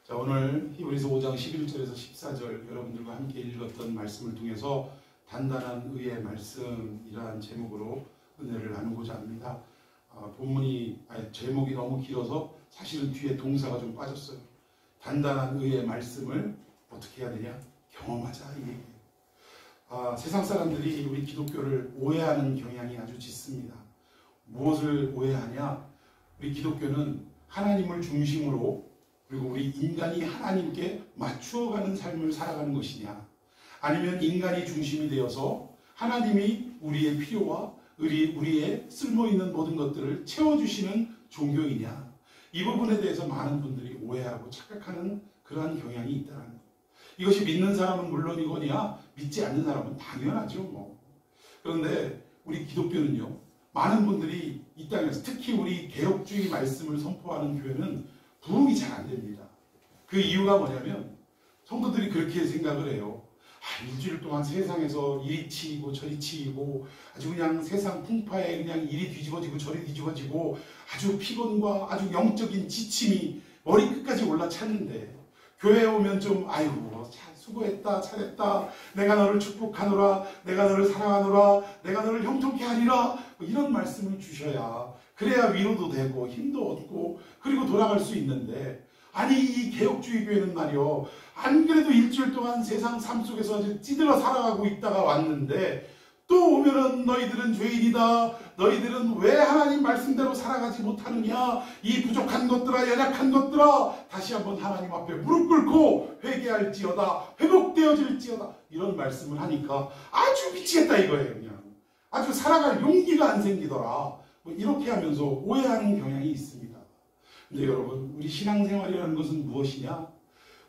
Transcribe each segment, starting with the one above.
자, 오늘 히브리서 5장 11절에서 14절 여러분들과 함께 읽었던 말씀을 통해서 단단한 의의 말씀이라는 제목으로 은혜를 나누고자 합니다. 제목이 너무 길어서 사실은 뒤에 동사가 좀 빠졌어요. 단단한 의의 말씀을 어떻게 해야 되냐? 경험하자, 이 얘기예요. 세상 사람들이 우리 기독교를 오해하는 경향이 아주 짙습니다. 무엇을 오해하냐? 우리 기독교는 하나님을 중심으로, 그리고 우리 인간이 하나님께 맞추어가는 삶을 살아가는 것이냐, 아니면 인간이 중심이 되어서 하나님이 우리의 필요와 우리의 쓸모있는 모든 것들을 채워주시는 종교이냐, 이 부분에 대해서 많은 분들이 오해하고 착각하는 그러한 경향이 있다는 것. 이것이 믿는 사람은 물론이거니와 믿지 않는 사람은 당연하죠. 그런데 우리 기독교는요, 많은 분들이 이 땅에서, 특히 우리 개혁주의 말씀을 선포하는 교회는 부흥이 잘 안 됩니다. 그 이유가 뭐냐면 성도들이 그렇게 생각을 해요. 일주일 동안 세상에서 이리 치이고 저리 치이고 아주 그냥 세상 풍파에 그냥 이리 뒤집어지고 저리 뒤집어지고 아주 피곤과 아주 영적인 지침이 머리 끝까지 올라찼는데, 교회에 오면 좀 아이고 수고했다, 잘했다, 내가 너를 축복하노라, 내가 너를 사랑하노라, 내가 너를 형통케 하리라, 이런 말씀을 주셔야 그래야 위로도 되고 힘도 얻고 그리고 돌아갈 수 있는데, 아니 이 개혁주의 교회는 말이요, 안 그래도 일주일 동안 세상 삶 속에서 아주 찌들어 살아가고 있다가 왔는데 또 오면은 너희들은 죄인이다, 너희들은 왜 하나님 말씀대로 살아가지 못하느냐, 이 부족한 것들아, 연약한 것들아, 다시 한번 하나님 앞에 무릎 꿇고 회개할지어다, 회복되어질지어다, 이런 말씀을 하니까 아주 미치겠다 이거예요. 그냥 아주 살아갈 용기가 안 생기더라, 이렇게 하면서 오해하는 경향이 있습니다. 근데 여러분, 우리 신앙생활이라는 것은 무엇이냐?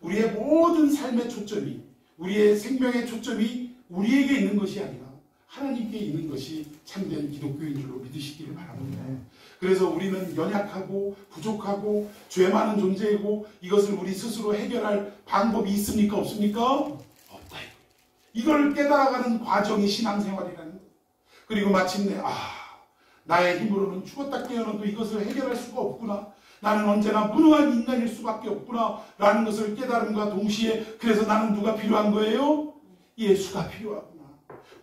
우리의 모든 삶의 초점이, 우리의 생명의 초점이 우리에게 있는 것이 아니라 하나님께 있는 것이 참된 기독교인 줄로 믿으시기를 바랍니다. 그래서 우리는 연약하고 부족하고 죄 많은 존재이고 이것을 우리 스스로 해결할 방법이 있습니까? 없습니까? 없다. 이걸 깨달아가는 과정이 신앙생활이라는 거예요. 그리고 마침내 나의 힘으로는 죽었다 깨어나도 이것을 해결할 수가 없구나, 나는 언제나 무능한 인간일 수밖에 없구나 라는 것을 깨달음과 동시에, 그래서 나는 누가 필요한 거예요? 예수가 필요하구나,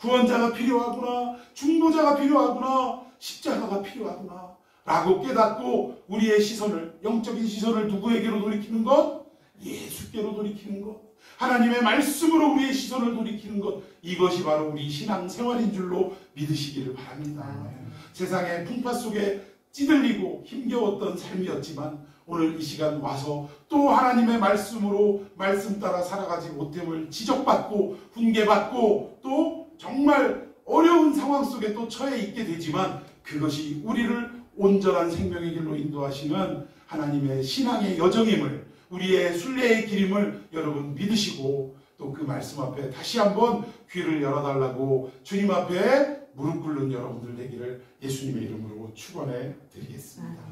구원자가 필요하구나, 중보자가 필요하구나, 십자가가 필요하구나 라고 깨닫고 우리의 시선을, 영적인 시선을 누구에게로 돌이키는 것? 예수께로 돌이키는 것, 하나님의 말씀으로 우리의 시선을 돌이키는 것, 이것이 바로 우리 신앙생활인 줄로 믿으시기를 바랍니다. 세상의 풍파 속에 찌들리고 힘겨웠던 삶이었지만 오늘 이 시간 와서 또 하나님의 말씀으로 말씀 따라 살아가지 못함을 지적받고 훈계받고 또 정말 어려운 상황 속에 또 처해 있게 되지만, 그것이 우리를 온전한 생명의 길로 인도하시는 하나님의 신앙의 여정임을, 우리의 순례의 길임을 여러분 믿으시고, 또 그 말씀 앞에 다시 한번 귀를 열어달라고 주님 앞에 무릎 꿇는 여러분들 되기를 예수님의 이름으로 축원해 드리겠습니다.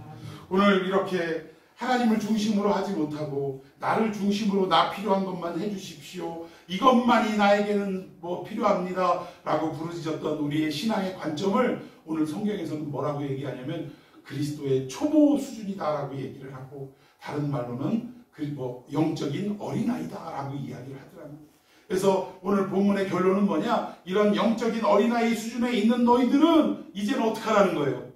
오늘 이렇게 하나님을 중심으로 하지 못하고 나를 중심으로 나 필요한 것만 해주십시오, 이것만이 나에게는 필요합니다 라고 부르짖었던 우리의 신앙의 관점을 오늘 성경에서는 뭐라고 얘기하냐면 그리스도의 초보 수준이다 라고 얘기를 하고, 다른 말로는 영적인 어린아이다 라고 이야기를 하더랍니다. 그래서 오늘 본문의 결론은 뭐냐? 이런 영적인 어린아이 수준에 있는 너희들은 이제는 어떻게 하라는 거예요?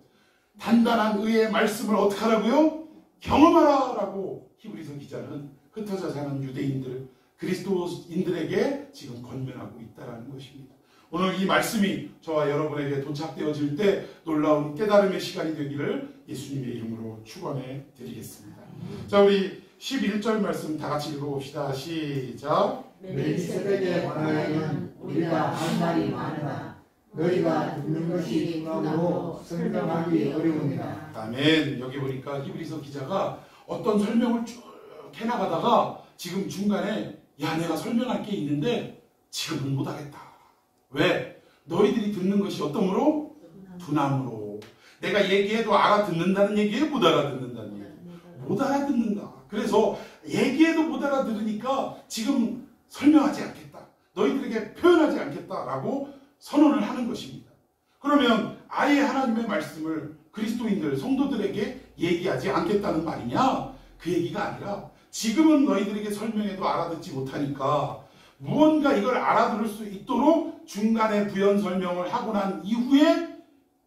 단단한 의의 말씀을 어떻게 하라고요? 경험하라 라고 히브리서 기자는 흩어져 사는 유대인들, 그리스도인들에게 지금 권면하고 있다는 것입니다. 오늘 이 말씀이 저와 여러분에게 도착되어질 때 놀라운 깨달음의 시간이 되기를 예수님의 이름으로 축원해 드리겠습니다. 자, 우리 11절 말씀 다 같이 읽어봅시다. 시작. 멜기세덱에 관하여는 우리가 한 말이 많으나 너희가 듣는 것이 중함으로 설명하기 어려우니라. 아멘. 여기 보니까 히브리서 기자가 어떤 설명을 쭉 해나가다가 지금 중간에 내가 설명할 게 있는데 지금은 못하겠다. 왜? 너희들이 듣는 것이 어떠므로? 둔함으로. 내가 얘기해도 알아듣는다는 얘기예요? 못 알아듣는다는 얘기예요? 못 알아듣는다. 그래서 얘기해도 못 알아들으니까 지금 설명하지 않겠다, 너희들에게 표현하지 않겠다라고 선언을 하는 것입니다. 그러면 아예 하나님의 말씀을 그리스도인들, 성도들에게 얘기하지 않겠다는 말이냐? 그 얘기가 아니라 지금은 너희들에게 설명해도 알아듣지 못하니까 무언가 이걸 알아들을 수 있도록 중간에 부연 설명을 하고 난 이후에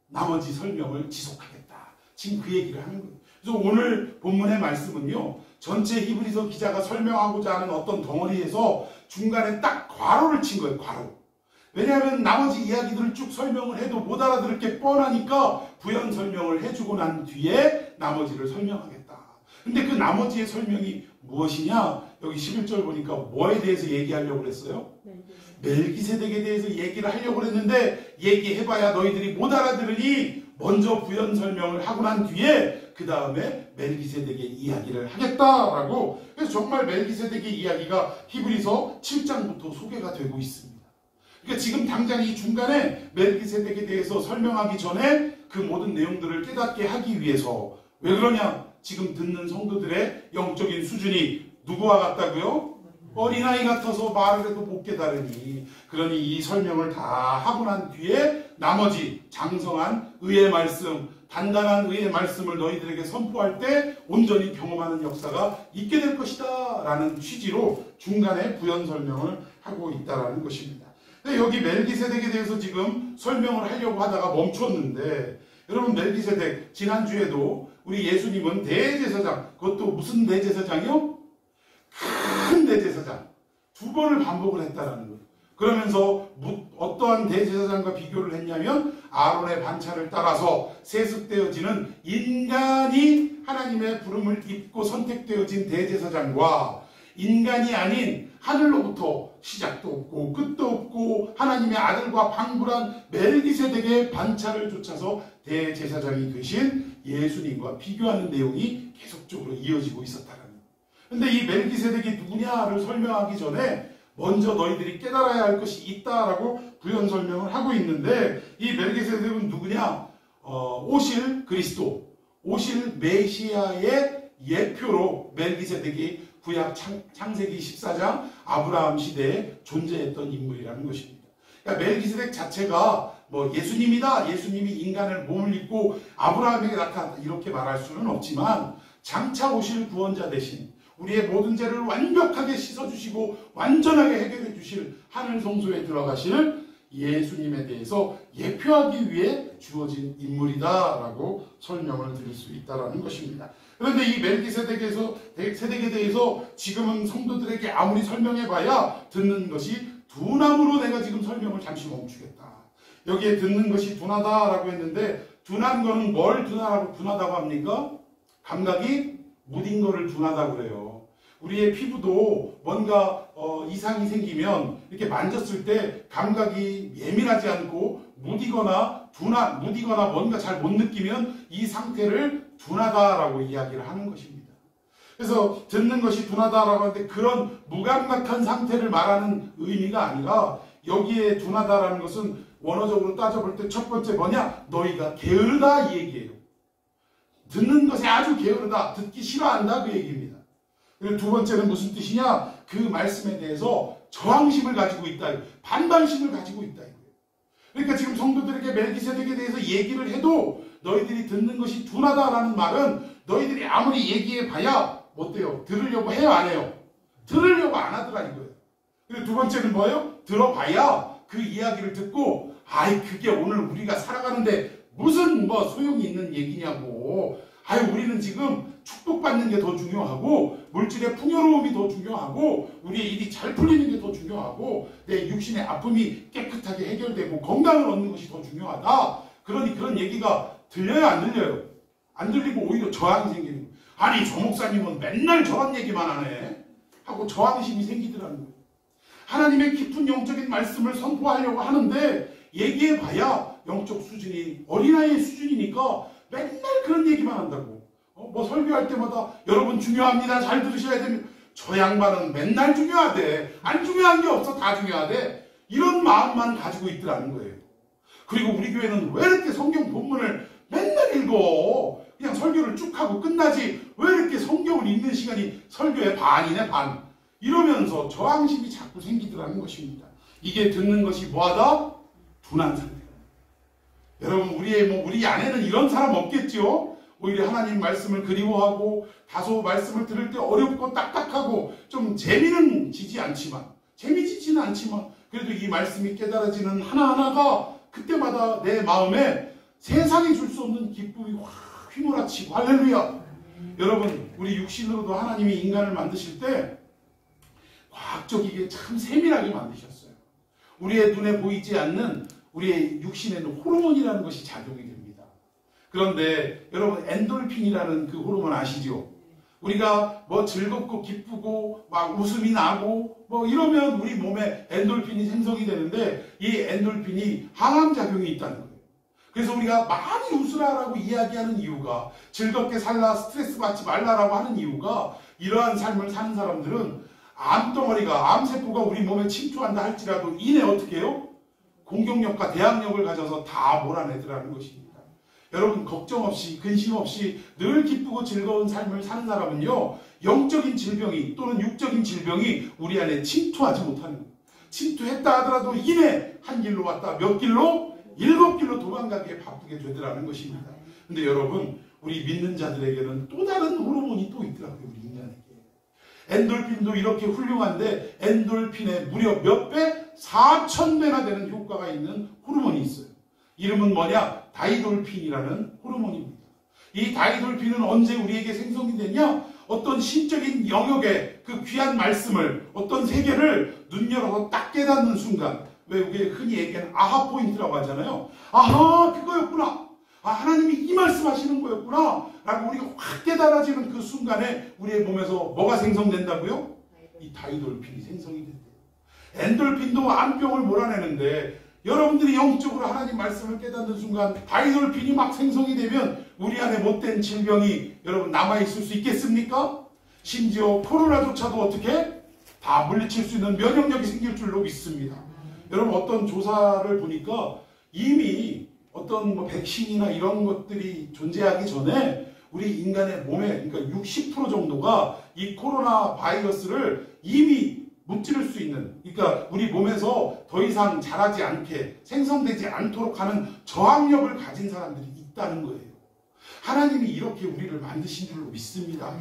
나머지 설명을 지속하겠다. 지금 그 얘기를 하는 거예요. 그래서 오늘 본문의 말씀은요, 전체 히브리서 기자가 설명하고자 하는 어떤 덩어리에서 중간에 딱 괄호를 친 거예요. 괄호. 왜냐하면 나머지 이야기들을 쭉 설명을 해도 못 알아들을 게 뻔하니까 부연 설명을 해주고 난 뒤에 나머지를 설명하겠다. 근데 그 나머지의 설명이 무엇이냐? 여기 11절 보니까 뭐에 대해서 얘기하려고 그랬어요? 멜기세덱에 대해서 얘기를 하려고 그랬는데 얘기해봐야 너희들이 못 알아들으니 먼저 부연 설명을 하고 난 뒤에 그 다음에 멜기세덱의 이야기를 하겠다라고. 그래서 정말 멜기세덱의 이야기가 히브리서 7장부터 소개가 되고 있습니다. 그러니까 지금 당장 이 중간에 멜기세덱에 대해서 설명하기 전에 그 모든 내용들을 깨닫게 하기 위해서, 왜 그러냐? 지금 듣는 성도들의 영적인 수준이 누구와 같다고요? 어린아이 같아서 말을 해도 못 깨달으니, 그러니 이 설명을 다 하고 난 뒤에 나머지 장성한 의의 말씀, 단단한 의의 말씀을 너희들에게 선포할 때 온전히 경험하는 역사가 있게 될 것이다 라는 취지로 중간에 부연 설명을 하고 있다는 것입니다. 근데 여기 멜기세덱에 대해서 지금 설명을 하려고 하다가 멈췄는데, 여러분 멜기세덱 지난주에도 우리 예수님은 대제사장, 그것도 무슨 대제사장이요? 큰 대제사장, 2번을 반복을 했다라는 거예요. 그러면서 어떠한 대제사장과 비교를 했냐면 아론의 반차를 따라서 세습되어지는 인간이 하나님의 부름을 입고 선택되어진 대제사장과 인간이 아닌 하늘로부터 시작도 없고 끝도 없고 하나님의 아들과 방불한 멜기세덱의 반차를 쫓아서 대제사장이 되신 예수님과 비교하는 내용이 계속적으로 이어지고 있었다는 거예요. 근데 이 멜기세덱이 누구냐를 설명하기 전에 먼저 너희들이 깨달아야 할 것이 있다라고 부연 설명을 하고 있는데, 이 멜기세덱은 누구냐? 오실 그리스도, 오실 메시아의 예표로 멜기세덱이 구약 창세기 14장 아브라함 시대에 존재했던 인물이라는 것입니다. 그러니까 멜기세덱 자체가 뭐 예수님이다, 예수님이 인간을 몸을 입고 아브라함에게 나타났다 이렇게 말할 수는 없지만, 장차 오실 구원자 대신 우리의 모든 죄를 완벽하게 씻어주시고 완전하게 해결해 주실 하늘 성소에 들어가실 예수님에 대해서 예표하기 위해 주어진 인물이다라고 설명을 드릴 수 있다는 것입니다. 그런데 이 멜기세덱에 대해서 지금은 성도들에게 아무리 설명해봐야 듣는 것이 둔함으로 내가 지금 설명을 잠시 멈추겠다. 여기에 듣는 것이 둔하다라고 했는데, 둔한 거는 뭘 둔하다고 합니까? 감각이 무딘 거를 둔하다고 그래요. 우리의 피부도 뭔가 이상이 생기면 이렇게 만졌을 때 감각이 예민하지 않고 무디거나 뭔가 잘 못 느끼면 이 상태를 둔하다라고 이야기를 하는 것입니다. 그래서 듣는 것이 둔하다라고 하는데 그런 무감각한 상태를 말하는 의미가 아니라, 여기에 둔하다라는 것은 원어적으로 따져볼 때 첫 번째 뭐냐? 너희가 게으르다 이 얘기예요. 듣는 것에 아주 게으르다, 듣기 싫어한다 그 얘기입니다. 그리고 두 번째는 무슨 뜻이냐? 그 말씀에 대해서 저항심을 가지고 있다, 반발심을 가지고 있다. 그러니까 지금 성도들에게 멜기세덱에 대해서 얘기를 해도 너희들이 듣는 것이 둔하다라는 말은 너희들이 아무리 얘기해봐야 어때요? 들으려고 해요, 안 해요? 들으려고 안 하더라 이거예요. 그리고 두 번째는 뭐예요? 들어봐야 그 이야기를 듣고, 아이 그게 오늘 우리가 살아가는데 무슨 뭐 소용이 있는 얘기냐고. 아이 우리는 지금 축복받는 게 더 중요하고 물질의 풍요로움이 더 중요하고 우리의 일이 잘 풀리는 게 더 중요하고 내 육신의 아픔이 깨끗하게 해결되고 건강을 얻는 것이 더 중요하다. 그러니 그런 얘기가 들려요, 안 들려요? 안 들리고 오히려 저항이 생기는 거예요. 아니 저 목사님은 맨날 저런 얘기만 하네 하고 저항심이 생기더라는 거예요. 하나님의 깊은 영적인 말씀을 선포하려고 하는데 얘기해봐야 영적 수준이 어린아이의 수준이니까 맨날 그런 얘기만 한다고. 뭐 설교할 때마다 여러분 중요합니다, 잘 들으셔야 됩니다. 저 양반은 맨날 중요하대, 안 중요한 게 없어, 다 중요하대, 이런 마음만 가지고 있더라는 거예요. 그리고 우리 교회는 왜 이렇게 성경 본문을 맨날 읽어? 그냥 설교를 쭉 하고 끝나지 왜 이렇게 성경을 읽는 시간이 설교의 반이네 반. 이러면서 저항심이 자꾸 생기더라는 것입니다. 이게 듣는 것이 뭐하다? 둔한 상태. 여러분 우리 안에는 이런 사람 없겠죠? 오히려 하나님 말씀을 그리워하고 다소 말씀을 들을 때 어렵고 딱딱하고 좀 재미지지는 않지만 그래도 이 말씀이 깨달아지는 하나하나가 그때마다 내 마음에 세상이 줄 수 없는 기쁨이 확 휘몰아치고 할렐루야. 여러분 우리 육신으로도 하나님이 인간을 만드실 때 과학적이게 참 세밀하게 만드셨어요. 우리의 눈에 보이지 않는 우리의 육신에는 호르몬이라는 것이 작용이 됩니다. 그런데 여러분 엔돌핀이라는 그 호르몬 아시죠? 우리가 뭐 즐겁고 기쁘고 막 웃음이 나고 뭐 이러면 우리 몸에 엔돌핀이 생성이 되는데 이 엔돌핀이 항암작용이 있다는 거예요. 그래서 우리가 많이 웃으라라고 이야기하는 이유가 즐겁게 살라 스트레스 받지 말라라고 하는 이유가 이러한 삶을 사는 사람들은 암덩어리가 암세포가 우리 몸에 침투한다 할지라도 이내 어떻게 해요? 공격력과 대항력을 가져서 다 몰아내더라는 것입니다. 여러분 걱정 없이 근심 없이 늘 기쁘고 즐거운 삶을 사는 사람은요 영적인 질병이 또는 육적인 질병이 우리 안에 침투하지 못하는 거예요. 침투했다 하더라도 이내 한 길로 왔다 몇 길로? 7길로 도망가기에 바쁘게 되더라는 것입니다. 근데 여러분 우리 믿는 자들에게는 또 다른 호르몬이 또 있더라고요. 우리 인간에게. 엔돌핀도 이렇게 훌륭한데 엔돌핀에 무려 몇 배? 4,000배나 되는 효과가 있는 호르몬이 있어요. 이름은 뭐냐? 다이돌핀이라는 호르몬입니다. 이 다이돌핀은 언제 우리에게 생성이 되냐? 어떤 신적인 영역의 그 귀한 말씀을 어떤 세계를 눈 열어서 딱 깨닫는 순간 왜 우리가 흔히 얘기하는 아하 포인트라고 하잖아요. 아하 그거였구나. 아 하나님이 이 말씀하시는 거였구나 라고 우리가 확 깨달아지는 그 순간에 우리의 몸에서 뭐가 생성된다고요? 이 다이돌핀이 생성이 된대요. 엔돌핀도 암병을 몰아내는데 여러분들이 영적으로 하나님 말씀을 깨닫는 순간 다이돌핀이 막 생성이 되면 우리 안에 못된 질병이 여러분 남아있을 수 있겠습니까? 심지어 코로나조차도 어떻게? 다 물리칠 수 있는 면역력이 생길 줄로 믿습니다. 여러분 어떤 조사를 보니까 이미 어떤 뭐 백신이나 이런 것들이 존재하기 전에 우리 인간의 몸에 그러니까 60% 정도가 이 코로나 바이러스를 이미 무찌를 수 있는 그러니까 우리 몸에서 더 이상 자라지 않게 생성되지 않도록 하는 저항력을 가진 사람들이 있다는 거예요. 하나님이 이렇게 우리를 만드신 줄로 믿습니다.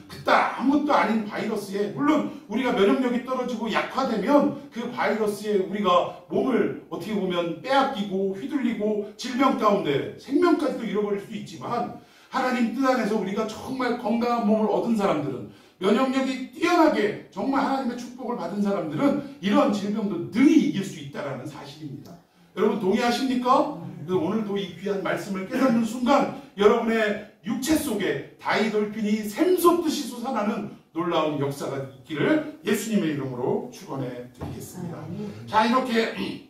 그따 아무것도 아닌 바이러스에 물론 우리가 면역력이 떨어지고 약화되면 그 바이러스에 우리가 몸을 어떻게 보면 빼앗기고 휘둘리고 질병 가운데 생명까지도 잃어버릴 수 있지만 하나님 뜻 안에서 우리가 정말 건강한 몸을 얻은 사람들은 면역력이 뛰어나게 정말 하나님의 축복을 받은 사람들은 이런 질병도 능히 이길 수 있다는 사실입니다. 여러분 동의하십니까? 오늘도 이 귀한 말씀을 깨닫는 순간 여러분의 육체 속에 다이돌핀이 샘솟듯이 솟아나는 놀라운 역사가 있기를 예수님의 이름으로 축원해 드리겠습니다. 자 이렇게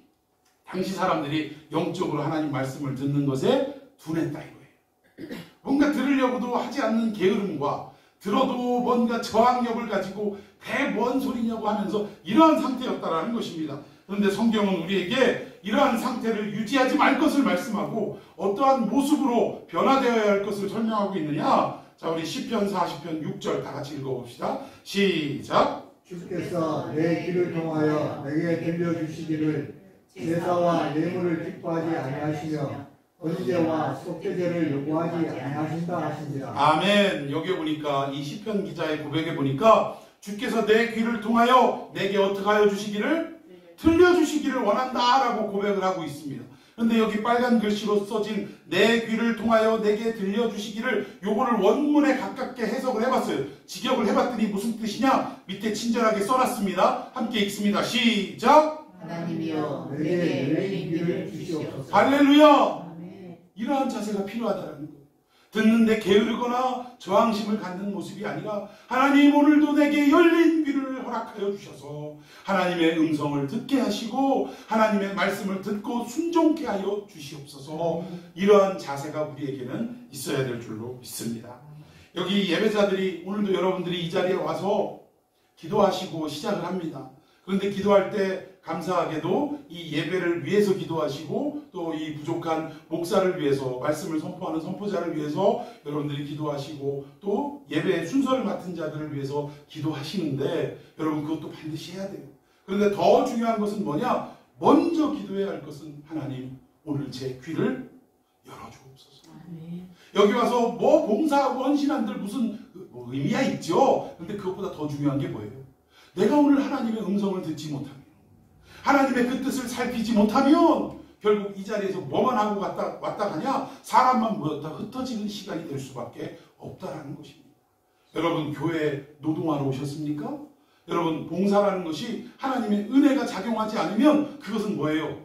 당시 사람들이 영적으로 하나님 말씀을 듣는 것에 둔했다 이거예요. 뭔가 들으려고도 하지 않는 게으름과 들어도 뭔가 저항력을 가지고 그게 뭔 소리냐고 하면서 이러한 상태였다라는 것입니다. 그런데 성경은 우리에게 이러한 상태를 유지하지 말 것을 말씀하고 어떠한 모습으로 변화되어야 할 것을 설명하고 있느냐. 자 우리 시편 40편 6절 다 같이 읽어봅시다. 시작. 주께서 내 귀를 통하여 내게 들려주시기를 제사와 예물을 기뻐하지 아니하시며 번제와 속죄제를 요구하지 아니하신다 하신지라. 아멘. 여기 보니까 이 시편 기자의 고백에 보니까 주께서 내 귀를 통하여 내게 어떻게 하여 주시기를 들려주시기를 원한다라고 고백을 하고 있습니다. 그런데 여기 빨간 글씨로 써진 내 귀를 통하여 내게 들려주시기를 요거를 원문에 가깝게 해석을 해봤어요. 직역을 해봤더니 무슨 뜻이냐? 밑에 친절하게 써놨습니다. 함께 읽습니다. 시작. 하나님이여 내게 열린 귀를 주시옵소서. 할렐루야. 이러한 자세가 필요하다는 거예요. 듣는데 게으르거나 저항심을 갖는 모습이 아니라 하나님 오늘도 내게 열린 귀를 허락하여 주셔서 하나님의 음성을 듣게 하시고 하나님의 말씀을 듣고 순종케 하여 주시옵소서. 이러한 자세가 우리에게는 있어야 될 줄로 믿습니다. 여기 예배자들이 오늘도 여러분들이 이 자리에 와서 기도하시고 시작을 합니다. 그런데 기도할 때 감사하게도 이 예배를 위해서 기도하시고 또 이 부족한 목사를 위해서 말씀을 선포하는 선포자를 위해서 여러분들이 기도하시고 또 예배의 순서를 맡은 자들을 위해서 기도하시는데 여러분 그것도 반드시 해야 돼요. 그런데 더 중요한 것은 뭐냐? 먼저 기도해야 할 것은 하나님 오늘 제 귀를 열어주옵소서. 여기 와서 뭐 봉사하고 헌신한들 무슨 뭐 의미야 있죠. 근데 그것보다 더 중요한 게 뭐예요? 내가 오늘 하나님의 음성을 듣지 못하면, 하나님의 그 뜻을 살피지 못하면 결국 이 자리에서 뭐만 하고 왔다 가냐? 사람만 모였다 흩어지는 시간이 될 수밖에 없다라는 것입니다. 여러분, 교회 노동하러 오셨습니까? 여러분, 봉사라는 것이 하나님의 은혜가 작용하지 않으면 그것은 뭐예요?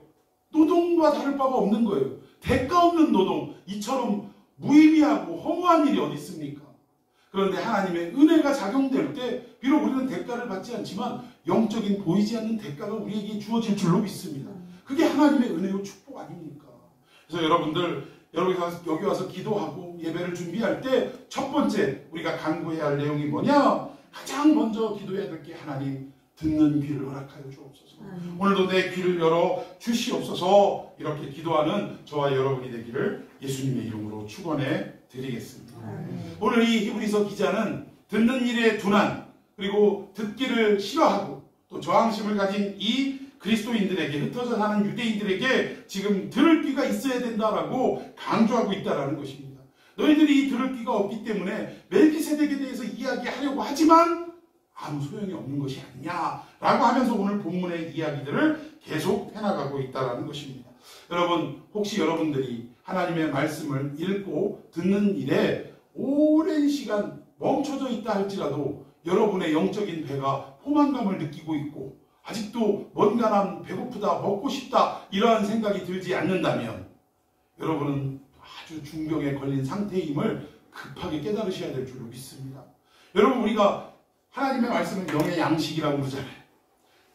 노동과 다를 바가 없는 거예요. 대가 없는 노동, 이처럼 무의미하고 허무한 일이 어디 있습니까? 그런데 하나님의 은혜가 작용될 때 비록 우리는 대가를 받지 않지만 영적인 보이지 않는 대가가 우리에게 주어질 줄로 믿습니다. 그게 하나님의 은혜요 축복 아닙니까? 그래서 여러분들, 여기 와서 기도하고 예배를 준비할 때 첫 번째 우리가 간구해야 할 내용이 뭐냐? 가장 먼저 기도해야 될 게 하나님 듣는 귀를 허락하여 주옵소서. 오늘도 내 귀를 열어 주시옵소서. 이렇게 기도하는 저와 여러분이 되기를 예수님의 이름으로 축원해 드리겠습니다. 오늘 이 히브리서 기자는 듣는 일에 둔한, 그리고 듣기를 싫어하고 또 저항심을 가진 이 그리스도인들에게, 흩어져 사는 유대인들에게 지금 들을 귀가 있어야 된다라고 강조하고 있다라는 것입니다. 너희들이 들을 귀가 없기 때문에 멜기세덱에 대해서 이야기하려고 하지만 아무 소용이 없는 것이 아니냐라고 하면서 오늘 본문의 이야기들을 계속 해나가고 있다는 것입니다. 여러분, 혹시 여러분들이 하나님의 말씀을 읽고 듣는 일에 오랜 시간 멈춰져 있다 할지라도 여러분의 영적인 배가 포만감을 느끼고 있고 아직도 뭔가 난 배고프다, 먹고 싶다 이러한 생각이 들지 않는다면 여러분은 아주 중병에 걸린 상태임을 급하게 깨달으셔야 될 줄로 믿습니다. 여러분, 우리가 하나님의 말씀은 영의 양식이라고 그러잖아요.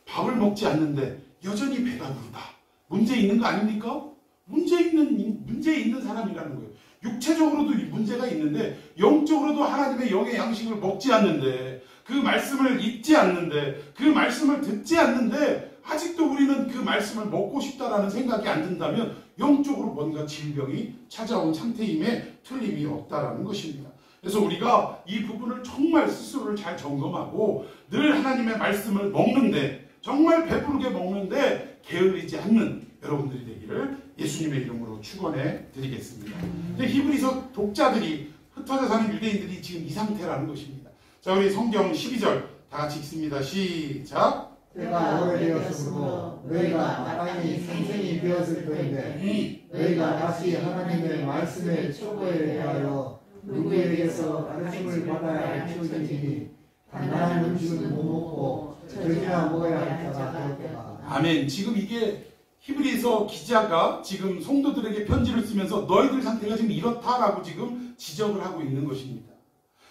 밥을 먹지 않는데 여전히 배가 부르다. 문제 있는 거 아닙니까? 문제 있는 사람이라는 거예요. 육체적으로도 문제가 있는데 영적으로도 하나님의 영의 양식을 먹지 않는데, 그 말씀을 읽지 않는데, 그 말씀을 듣지 않는데 아직도 우리는 그 말씀을 먹고 싶다라는 생각이 안 든다면 영적으로 뭔가 질병이 찾아온 상태임에 틀림이 없다라는 것입니다. 그래서 우리가 이 부분을 정말 스스로를 잘 점검하고 늘 하나님의 말씀을 먹는데, 정말 배부르게 먹는데 게을리지 않는 여러분들이 되기를 예수님의 이름으로 축원해 드리겠습니다. 히브리서 독자들이, 흩어져 사는 유대인들이 지금 이 상태라는 것입니다. 자, 우리 성경 12절 다 같이 읽습니다. 시작. 때가 오래되었으므로 너희가 마땅히 생생히 되었을 터인데 너희가 다시 하나님의 말씀의 초보에 대하여 누구에게서 가르침을 받아야 할 처지니 단단한 음식은 못 먹고 젖이나 먹어야 할 자가 되었다. 아멘. 지금 이게 히브리서 기자가 지금 성도들에게 편지를 쓰면서 너희들 상태가 지금 이렇다라고 지금 지적을 하고 있는 것입니다.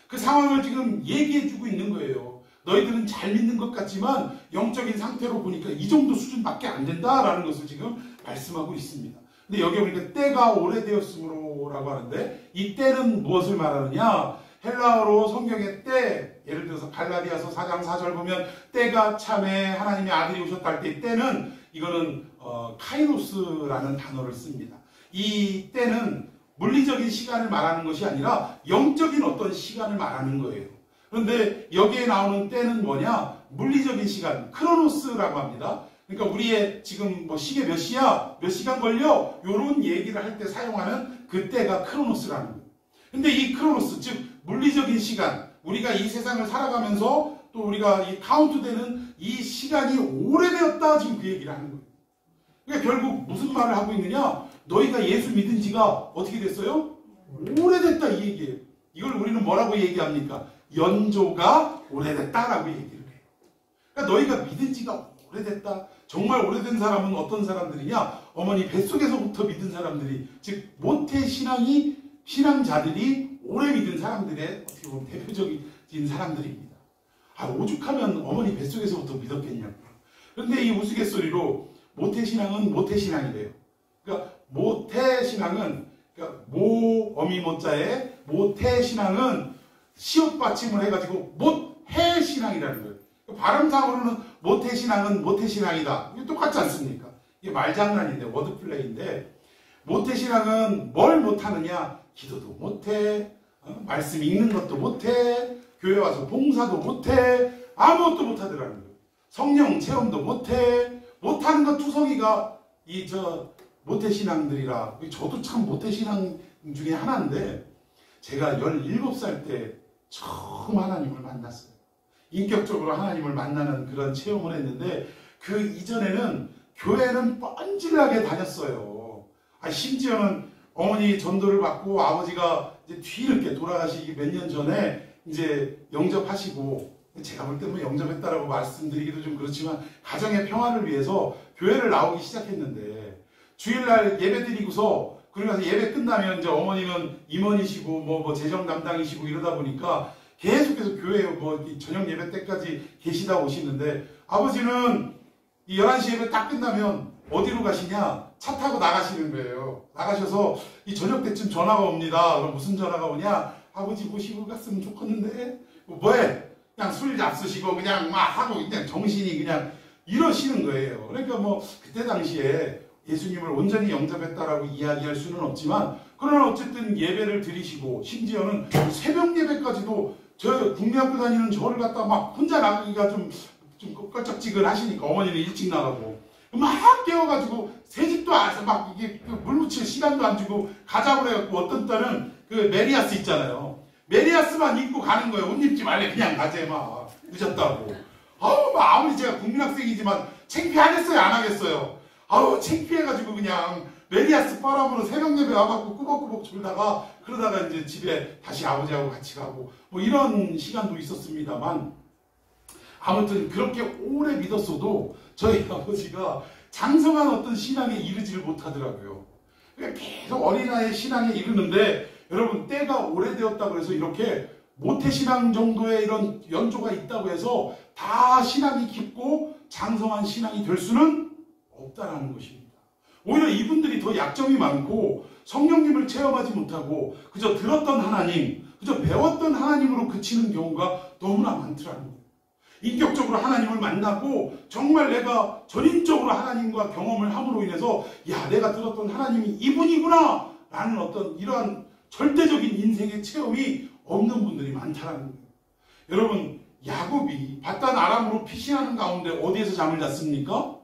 그 상황을 지금 얘기해주고 있는 거예요. 너희들은 잘 믿는 것 같지만 영적인 상태로 보니까 이 정도 수준밖에 안 된다라는 것을 지금 말씀하고 있습니다. 근데 여기 보니까 때가 오래되었으므로라고 하는데 이 때는 무엇을 말하느냐? 헬라어로 성경의 때, 예를 들어서 갈라디아서 4장 4절 보면 때가 참에 하나님의 아들이 오셨다 할 때 때는 이거는 카이로스라는 단어를 씁니다. 이 때는 물리적인 시간을 말하는 것이 아니라 영적인 어떤 시간을 말하는 거예요. 그런데 여기에 나오는 때는 뭐냐? 물리적인 시간, 크로노스라고 합니다. 그러니까 우리의 지금 뭐 시계 몇 시야? 몇 시간 걸려? 이런 얘기를 할 때 사용하는 그 때가 크로노스라는 거예요. 근데 이 크로노스, 즉 물리적인 시간, 우리가 이 세상을 살아가면서 또 우리가 이 카운트되는 이 시간이 오래되었다, 지금 그 얘기를 하는 거예요. 그러니까 결국 무슨 말을 하고 있느냐? 너희가 예수 믿은 지가 어떻게 됐어요? 오래됐다, 이 얘기예요. 이걸 우리는 뭐라고 얘기합니까? 연조가 오래됐다라고 얘기를 해요. 그러니까 너희가 믿은 지가 오래됐다. 정말 오래된 사람은 어떤 사람들이냐? 어머니 뱃속에서부터 믿은 사람들이, 즉 모태신앙이, 신앙자들이 오래 믿은 사람들의 어떻게 보면 대표적인 사람들입니다. 오죽하면 어머니 뱃속에서부터 믿었겠냐고. 그런데 이 우스갯소리로 모태신앙은 모태신앙이래요. 그러니까 모태신앙은, 그러니까 어미 모자에 모태신앙은 시옷 받침을 해가지고 못해신앙이라는 거예요. 발음상으로는 모태신앙은 모태신앙이다. 이게 똑같지 않습니까? 이게 말장난인데, 워드플레이인데, 모태신앙은 뭘 못하느냐? 기도도 못해, 말씀 읽는 것도 못해, 교회 와서 봉사도 못해, 아무것도 못하더라는 거예요. 성령 체험도 못해, 못하는 것 투성이가 모태신앙들이라. 저도 참 모태신앙 중에 하나인데 제가 17살 때 처음 하나님을 만났어요. 인격적으로 하나님을 만나는 그런 체험을 했는데 그 이전에는 교회는 뻔질나게 다녔어요. 심지어는 어머니 전도를 받고 아버지가 이제 뒤늦게 돌아가시기 몇 년 전에 이제 영접하시고, 제가 볼 때 뭐 영접했다라고 말씀드리기도 좀 그렇지만 가정의 평화를 위해서 교회를 나오기 시작했는데 주일날 예배 드리고서 그러고 나서 예배 끝나면 이제 어머니는 임원이시고 뭐 재정 담당이시고 이러다 보니까 계속해서 교회에 뭐 저녁 예배 때까지 계시다 오시는데 아버지는 이 11시 예배 딱 끝나면 어디로 가시냐? 차 타고 나가시는 거예요. 나가셔서 이 저녁 때쯤 전화가 옵니다. 그럼 무슨 전화가 오냐? 아버지 모시고 갔으면 좋겠는데 뭐해? 그냥 술 잡수시고 그냥 막 하고 그냥 정신이 그냥 이러시는 거예요. 그러니까 뭐 그때 당시에 예수님을 온전히 영접했다라고 이야기할 수는 없지만 그러나 어쨌든 예배를 드리시고 심지어는 새벽 예배까지도 저 국민학교 다니는 저를 갖다 막 혼자 나가기가 좀 껄쩍지근하시니까 어머니는 일찍 나가고 막 깨워가지고 새집도 안에서 막 이게 물 묻힐 시간도 안 주고 가자고 그래갖고 어떤 딸은 그 메리아스 있잖아요. 메리아스만 입고 가는 거예요. 옷 입지 말래 그냥 가재 막 늦었다고. 막 아무리 제가 국민학생이지만 창피하겠어요 안 하겠어요. 창피해가지고 그냥 메리아스 바람으로 새벽 예배 와갖고 꾸벅꾸벅 졸다가 그러다가 이제 집에 다시 아버지하고 같이 가고 뭐 이런 시간도 있었습니다만 아무튼 그렇게 오래 믿었어도 저희 아버지가 장성한 어떤 신앙에 이르지를 못하더라고요. 그러니까 계속 어린아이의 신앙에 이르는데 여러분 때가 오래되었다고 해서 이렇게 모태신앙 정도의 이런 연조가 있다고 해서 다 신앙이 깊고 장성한 신앙이 될 수는 없다라는 것입니다. 오히려 이분들이 더 약점이 많고 성령님을 체험하지 못하고 그저 들었던 하나님, 그저 배웠던 하나님으로 그치는 경우가 너무나 많더라는 거예요. 인격적으로 하나님을 만나고 정말 내가 전인적으로 하나님과 경험을 함으로 인해서 야 내가 들었던 하나님이 이분이구나 라는 어떤 이러한 절대적인 인생의 체험이 없는 분들이 많다라는 거예요. 여러분 야곱이 바단 아람으로 피신하는 가운데 어디에서 잠을 잤습니까?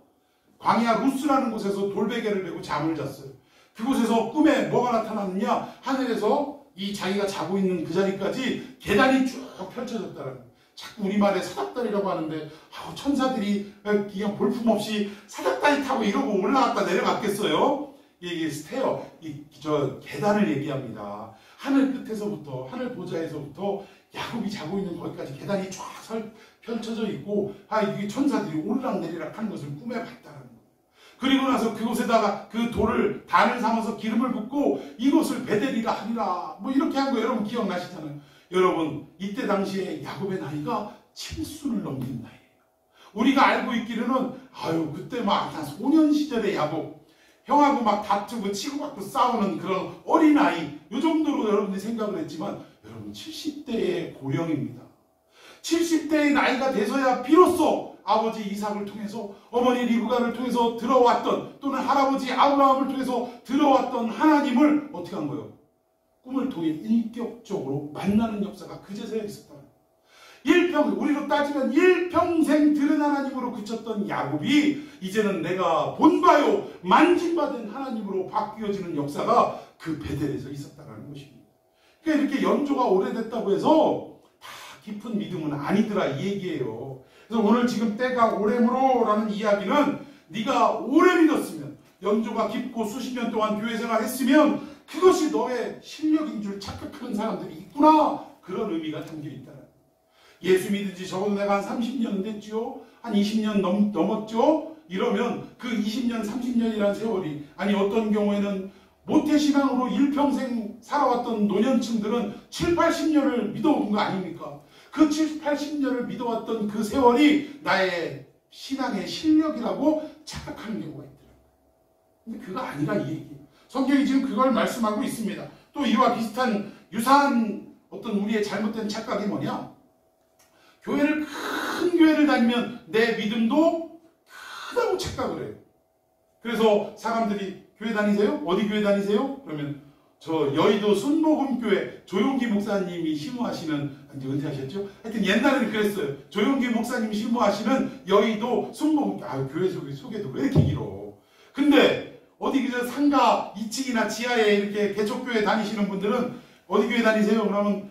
광야 루스라는 곳에서 돌베개를 메고 잠을 잤어요. 그곳에서 꿈에 뭐가 나타났느냐? 하늘에서 이 자기가 자고 있는 그 자리까지 계단이 쭉 펼쳐졌다는 거예요. 자꾸 우리말에 사닥다리라고 하는데 천사들이 그냥 볼품없이 사닥다리 타고 이러고 올라갔다 내려갔겠어요? 이게 스테어, 저 계단을 얘기합니다. 하늘 끝에서부터 하늘 보좌에서부터 야곱이 자고 있는 거기까지 계단이 쫙 펼쳐져 있고 이게 천사들이 오르락내리락 하는 것을 꿈에 봤다는 거예요. 그리고 나서 그곳에다가 그 돌을 단을 삼아서 기름을 붓고 이곳을 베델이라 하리라 뭐 이렇게 한 거 여러분 기억나시잖아요. 여러분 이때 당시에 야곱의 나이가 7순을 넘긴 나이예요. 우리가 알고 있기로는 그때 막 소년 시절의 야곱 형하고 막 다투고 치고받고 싸우는 그런 어린아이 이 정도로 여러분들이 생각을 했지만 여러분 70대의 고령입니다. 70대의 나이가 돼서야 비로소 아버지 이삭을 통해서 어머니 리브가를 통해서 들어왔던 또는 할아버지 아브라함을 통해서 들어왔던 하나님을 어떻게 한 거예요? 꿈을 통해 인격적으로 만나는 역사가 그제서야 있었다. 우리로 따지면 일평생 들은 하나님으로 그쳤던 야곱이 이제는 내가 본바요 만진받은 하나님으로 바뀌어지는 역사가 그 베델에서 있었다는 것입니다. 그러니까 이렇게 연조가 오래됐다고 해서 다 깊은 믿음은 아니더라 이 얘기예요. 그래서 오늘 지금 때가 오래므로 라는 이야기는 네가 오래 믿었으면 연조가 깊고 수십 년 동안 교회 생활했으면 그것이 너의 실력인 줄 착각하는 사람들이 있구나 그런 의미가 담겨있다. 예수 믿은 지 적어도 내가 한 30년은 됐죠. 한 20년 넘었죠. 이러면 그 20년 30년이라는 세월이 어떤 경우에는 모태신앙으로 일평생 살아왔던 노년층들은 7, 80년을 믿어온 거 아닙니까? 그 7, 80년을 믿어왔던 그 세월이 나의 신앙의 실력이라고 착각하는 경우가 있더라고요. 근데 그거 아니라 이 얘기예요. 성경이 지금 그걸 말씀하고 있습니다. 또 이와 비슷한 유사한 어떤 우리의 잘못된 착각이 뭐냐? 큰 교회를 다니면 내 믿음도 크다고 착각을 해요. 그래서 사람들이 교회 다니세요? 어디 교회 다니세요? 그러면 저 여의도 순복음교회 조용기 목사님이 심무하시는 이제 은퇴하셨죠? 하여튼 옛날에는 그랬어요. 조용기 목사님이 심무하시는 여의도 순복음 교회 소개도 왜 이렇게 길어? 근데 어디 그저 상가 2층이나 지하에 이렇게 개척교회 다니시는 분들은 어디 교회 다니세요? 그러면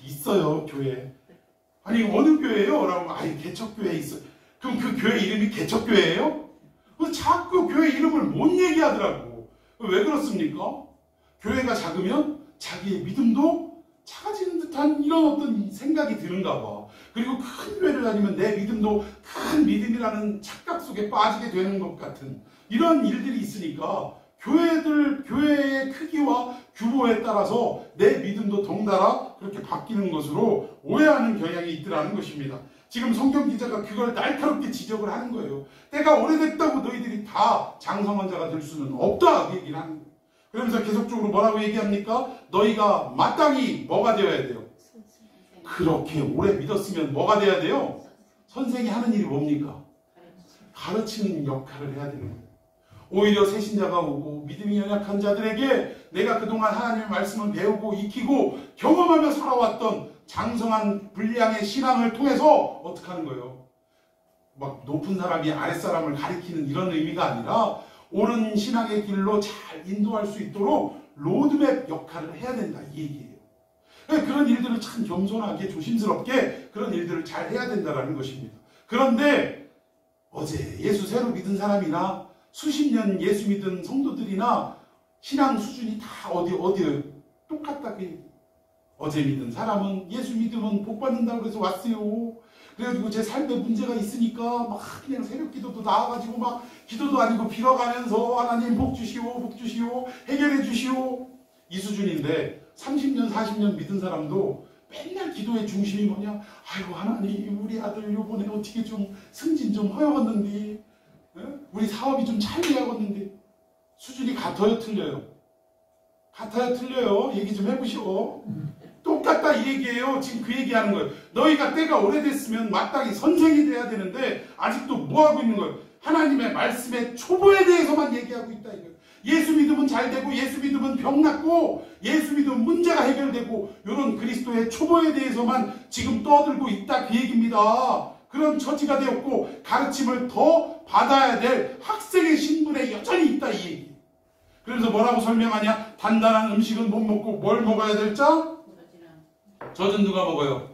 있어요 교회. 아니 어느 교회예요? 그러면 개척교회 있어요. 그럼 그 교회 이름이 개척교회예요? 그래서 자꾸 교회 이름을 못 얘기하더라고. 왜 그렇습니까? 교회가 작으면 자기의 믿음도 작아지는 듯한 이런 어떤 생각이 드는가 봐. 그리고 큰 교회를 다니면 내 믿음도 큰 믿음이라는 착각 속에 빠지게 되는 것 같은 이런 일들이 있으니까 교회의 크기와 규모에 따라서 내 믿음도 덩달아 그렇게 바뀌는 것으로 오해하는 경향이 있더라는 것입니다. 지금 성경 기자가 그걸 날카롭게 지적을 하는 거예요. 때가 오래됐다고 너희들이 다 장성한 자가 될 수는 없다 그 얘기를 하는 거예요. 그러면서 계속적으로 뭐라고 얘기합니까? 너희가 마땅히 뭐가 되어야 돼요? 그렇게 오래 믿었으면 뭐가 돼야 돼요? 선생이 하는 일이 뭡니까? 가르치는 역할을 해야 되는 거예요. 오히려 새신자가 오고 믿음이 연약한 자들에게 내가 그동안 하나님의 말씀을 배우고 익히고 경험하며 살아왔던 장성한 분량의 신앙을 통해서 어떻게 하는 거예요? 막 높은 사람이 아랫사람을 가리키는 이런 의미가 아니라 옳은 신앙의 길로 잘 인도할 수 있도록 로드맵 역할을 해야 된다 이 얘기예요. 그런 일들을 참 겸손하게 조심스럽게 그런 일들을 잘 해야 된다는 것입니다. 그런데 어제 예수 새로 믿은 사람이나 수십 년 예수 믿은 성도들이나 신앙 수준이 다 어디에 똑같다 그 얘기. 어제 믿은 사람은 예수 믿으면 복 받는다고 해서 왔어요. 그래가지고 제 삶에 문제가 있으니까 막 그냥 새벽 기도도 나와가지고 막 기도도 아니고 빌어가면서 하나님 복 주시오 해결해 주시오 이 수준인데 30년 40년 믿은 사람도 맨날 기도의 중심이 뭐냐? 아이고 하나님 우리 아들 요번에 어떻게 좀 승진 좀 허용했는데 우리 사업이 좀 잘 돼야겠는데 수준이 같아요 틀려요? 같아요 틀려요? 얘기 좀 해보시오. 똑같다 이 얘기예요. 지금 그 얘기하는 거예요. 너희가 때가 오래됐으면 마땅히 선생이 돼야 되는데 아직도 뭐하고 있는 거예요? 하나님의 말씀의 초보에 대해서만 얘기하고 있다 이거예요. 예수 믿으면 잘 되고 예수 믿으면 병 낫고 예수 믿으면 문제가 해결되고 이런 그리스도의 초보에 대해서만 지금 떠들고 있다 그 얘기입니다. 그런 처지가 되었고 가르침을 더 받아야 될 학생의 신분에 여전히 있다 이 얘기. 그래서 뭐라고 설명하냐? 단단한 음식은 못 먹고 뭘 먹어야 될 자? 젖은 누가 먹어요?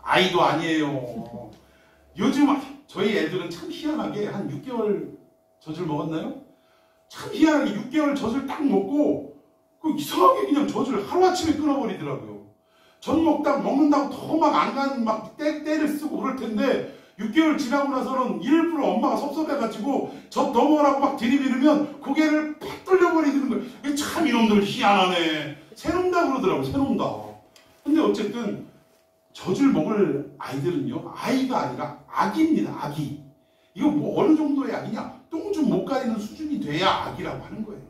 아이도 아니에요. 요즘 저희 애들은 참 희한하게 한 6개월 젖을 먹었나요? 참 희한하게 6개월 젖을 딱 먹고 이상하게 그냥 젖을 하루아침에 끊어버리더라고요. 젖 먹는다고 더 막 안 가는 막 때를 쓰고 그럴 텐데 6개월 지나고 나서는 일부러 엄마가 섭섭해가지고 젖 더 먹으라고 막 들이밀으면 고개를 팍 돌려버리는 거예요. 참 이놈들 희한하네. 새놈다 그러더라고요. 새놈다. 근데 어쨌든 젖을 먹을 아이들은요. 아이가 아니라 아기입니다. 아기. 이거 뭐 어느 정도의 아기냐? 똥 좀 못 가리는 수준이 돼야 아기라고 하는 거예요.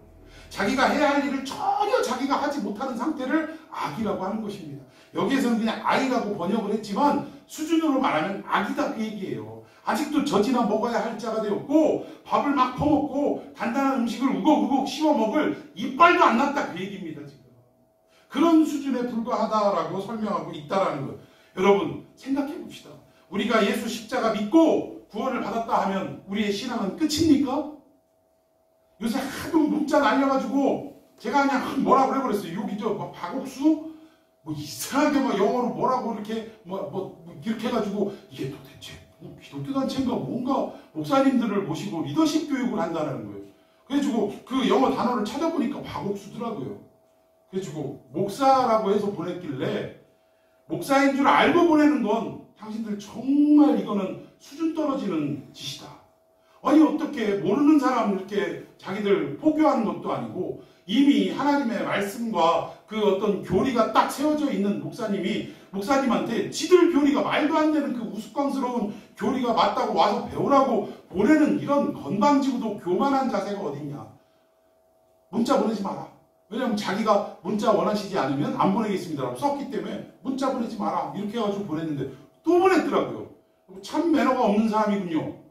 자기가 해야 할 일을 전혀 자기가 하지 못하는 상태를 아기라고 하는 것입니다. 여기에서는 그냥 아이라고 번역을 했지만 수준으로 말하면 아기다 그 얘기예요. 아직도 젖이나 먹어야 할 자가 되었고 밥을 막 퍼먹고 단단한 음식을 우걱우걱 씹어 먹을 이빨도 안 났다 그 얘기입니다. 지금 그런 수준에 불과하다라고 설명하고 있다라는 거예요. 여러분 생각해 봅시다. 우리가 예수 십자가 믿고 구원을 받았다 하면 우리의 신앙은 끝입니까? 요새 하도 문자 날려가지고 제가 그냥 뭐라고 해버렸어요. 여기 저 박옥수 뭐 이상하게 막 영어로 뭐라고 이렇게 이렇게 해가지고 이게 도대체 기독교 단체인가 뭔가 목사님들을 모시고 리더십 교육을 한다는 거예요. 그래가지고 그 영어 단어를 찾아보니까 박옥수더라고요. 그래가지고 목사라고 해서 보냈길래 목사인 줄 알고 보내는 건 당신들 정말 이거는 수준 떨어지는 짓이다. 아니 어떻게 모르는 사람 이렇게 자기들 포교하는 것도 아니고 이미 하나님의 말씀과 그 어떤 교리가 딱 세워져 있는 목사님이 목사님한테 지들 교리가 말도 안 되는 그 우스꽝스러운 교리가 맞다고 와서 배우라고 보내는 이런 건방지고도 교만한 자세가 어딨냐. 문자 보내지 마라. 왜냐하면 자기가 문자 원하시지 않으면 안 보내겠습니다라고 썼기 때문에 문자 보내지 마라 이렇게 해가지고 보냈는데 또 보냈더라고요. 참 매너가 없는 사람이군요.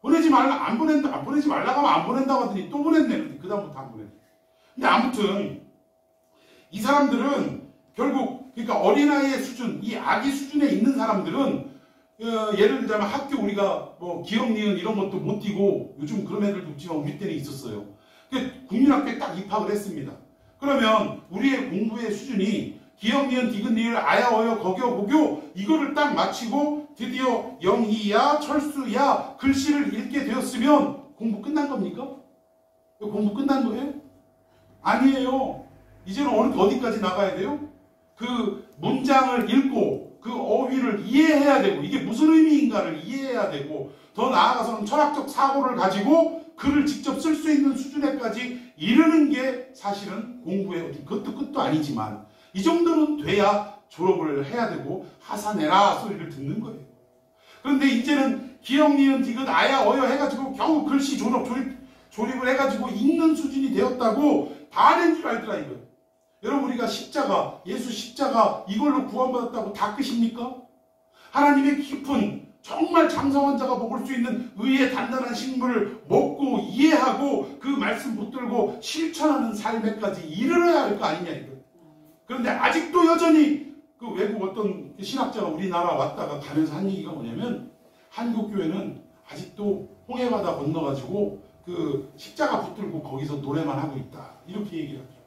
보내지 말라 보내지 말라고 하면 안 보낸다고 하더니 또 보냈네. 그 다음부터 안 보냈네. 근데 아무튼 이 사람들은 결국 그러니까 어린아이의 수준, 이 아기 수준에 있는 사람들은 예를 들자면 학교 우리가 뭐 기억 니은 이런 것도 못 띄고 요즘 그런 애들도 없지만 우리 때는 있었어요. 국민학교에 딱 입학을 했습니다. 그러면 우리의 공부의 수준이 기역, 니은, 디귿, 리을, 아야, 어여, 거겨, 고교 이거를 딱 마치고 드디어 영희야, 철수야 글씨를 읽게 되었으면 공부 끝난 겁니까? 공부 끝난 거예요? 아니에요. 이제는 어디까지 나가야 돼요? 그 문장을 읽고 그 어휘를 이해해야 되고 이게 무슨 의미인가를 이해해야 되고 더 나아가서는 철학적 사고를 가지고 글을 직접 쓸 수 있는 수준에까지 이르는 게 사실은 공부의 그것도 끝도 아니지만 이 정도는 돼야 졸업을 해야 되고 하사내라 소리를 듣는 거예요. 그런데 이제는 기역, 니은, 디귿, 아야, 어여 해가지고 겨우 글씨 조립을 해가지고 읽는 수준이 되었다고 다 된 줄 알더라 이거예요. 여러분 우리가 십자가, 예수 십자가 이걸로 구원받았다고 다 끝입니까? 하나님의 깊은 정말 장성한 자가 먹을 수 있는 의의 단단한 식물을 먹고 이해하고 그 말씀 붙들고 실천하는 삶에까지 이르러야 할 거 아니냐 이거예요. 그런데 아직도 여전히 그 외국 어떤 신학자가 우리나라 왔다가 가면서 한 얘기가 뭐냐면 한국교회는 아직도 홍해바다 건너가지고 그 십자가 붙들고 거기서 노래만 하고 있다. 이렇게 얘기를 하죠.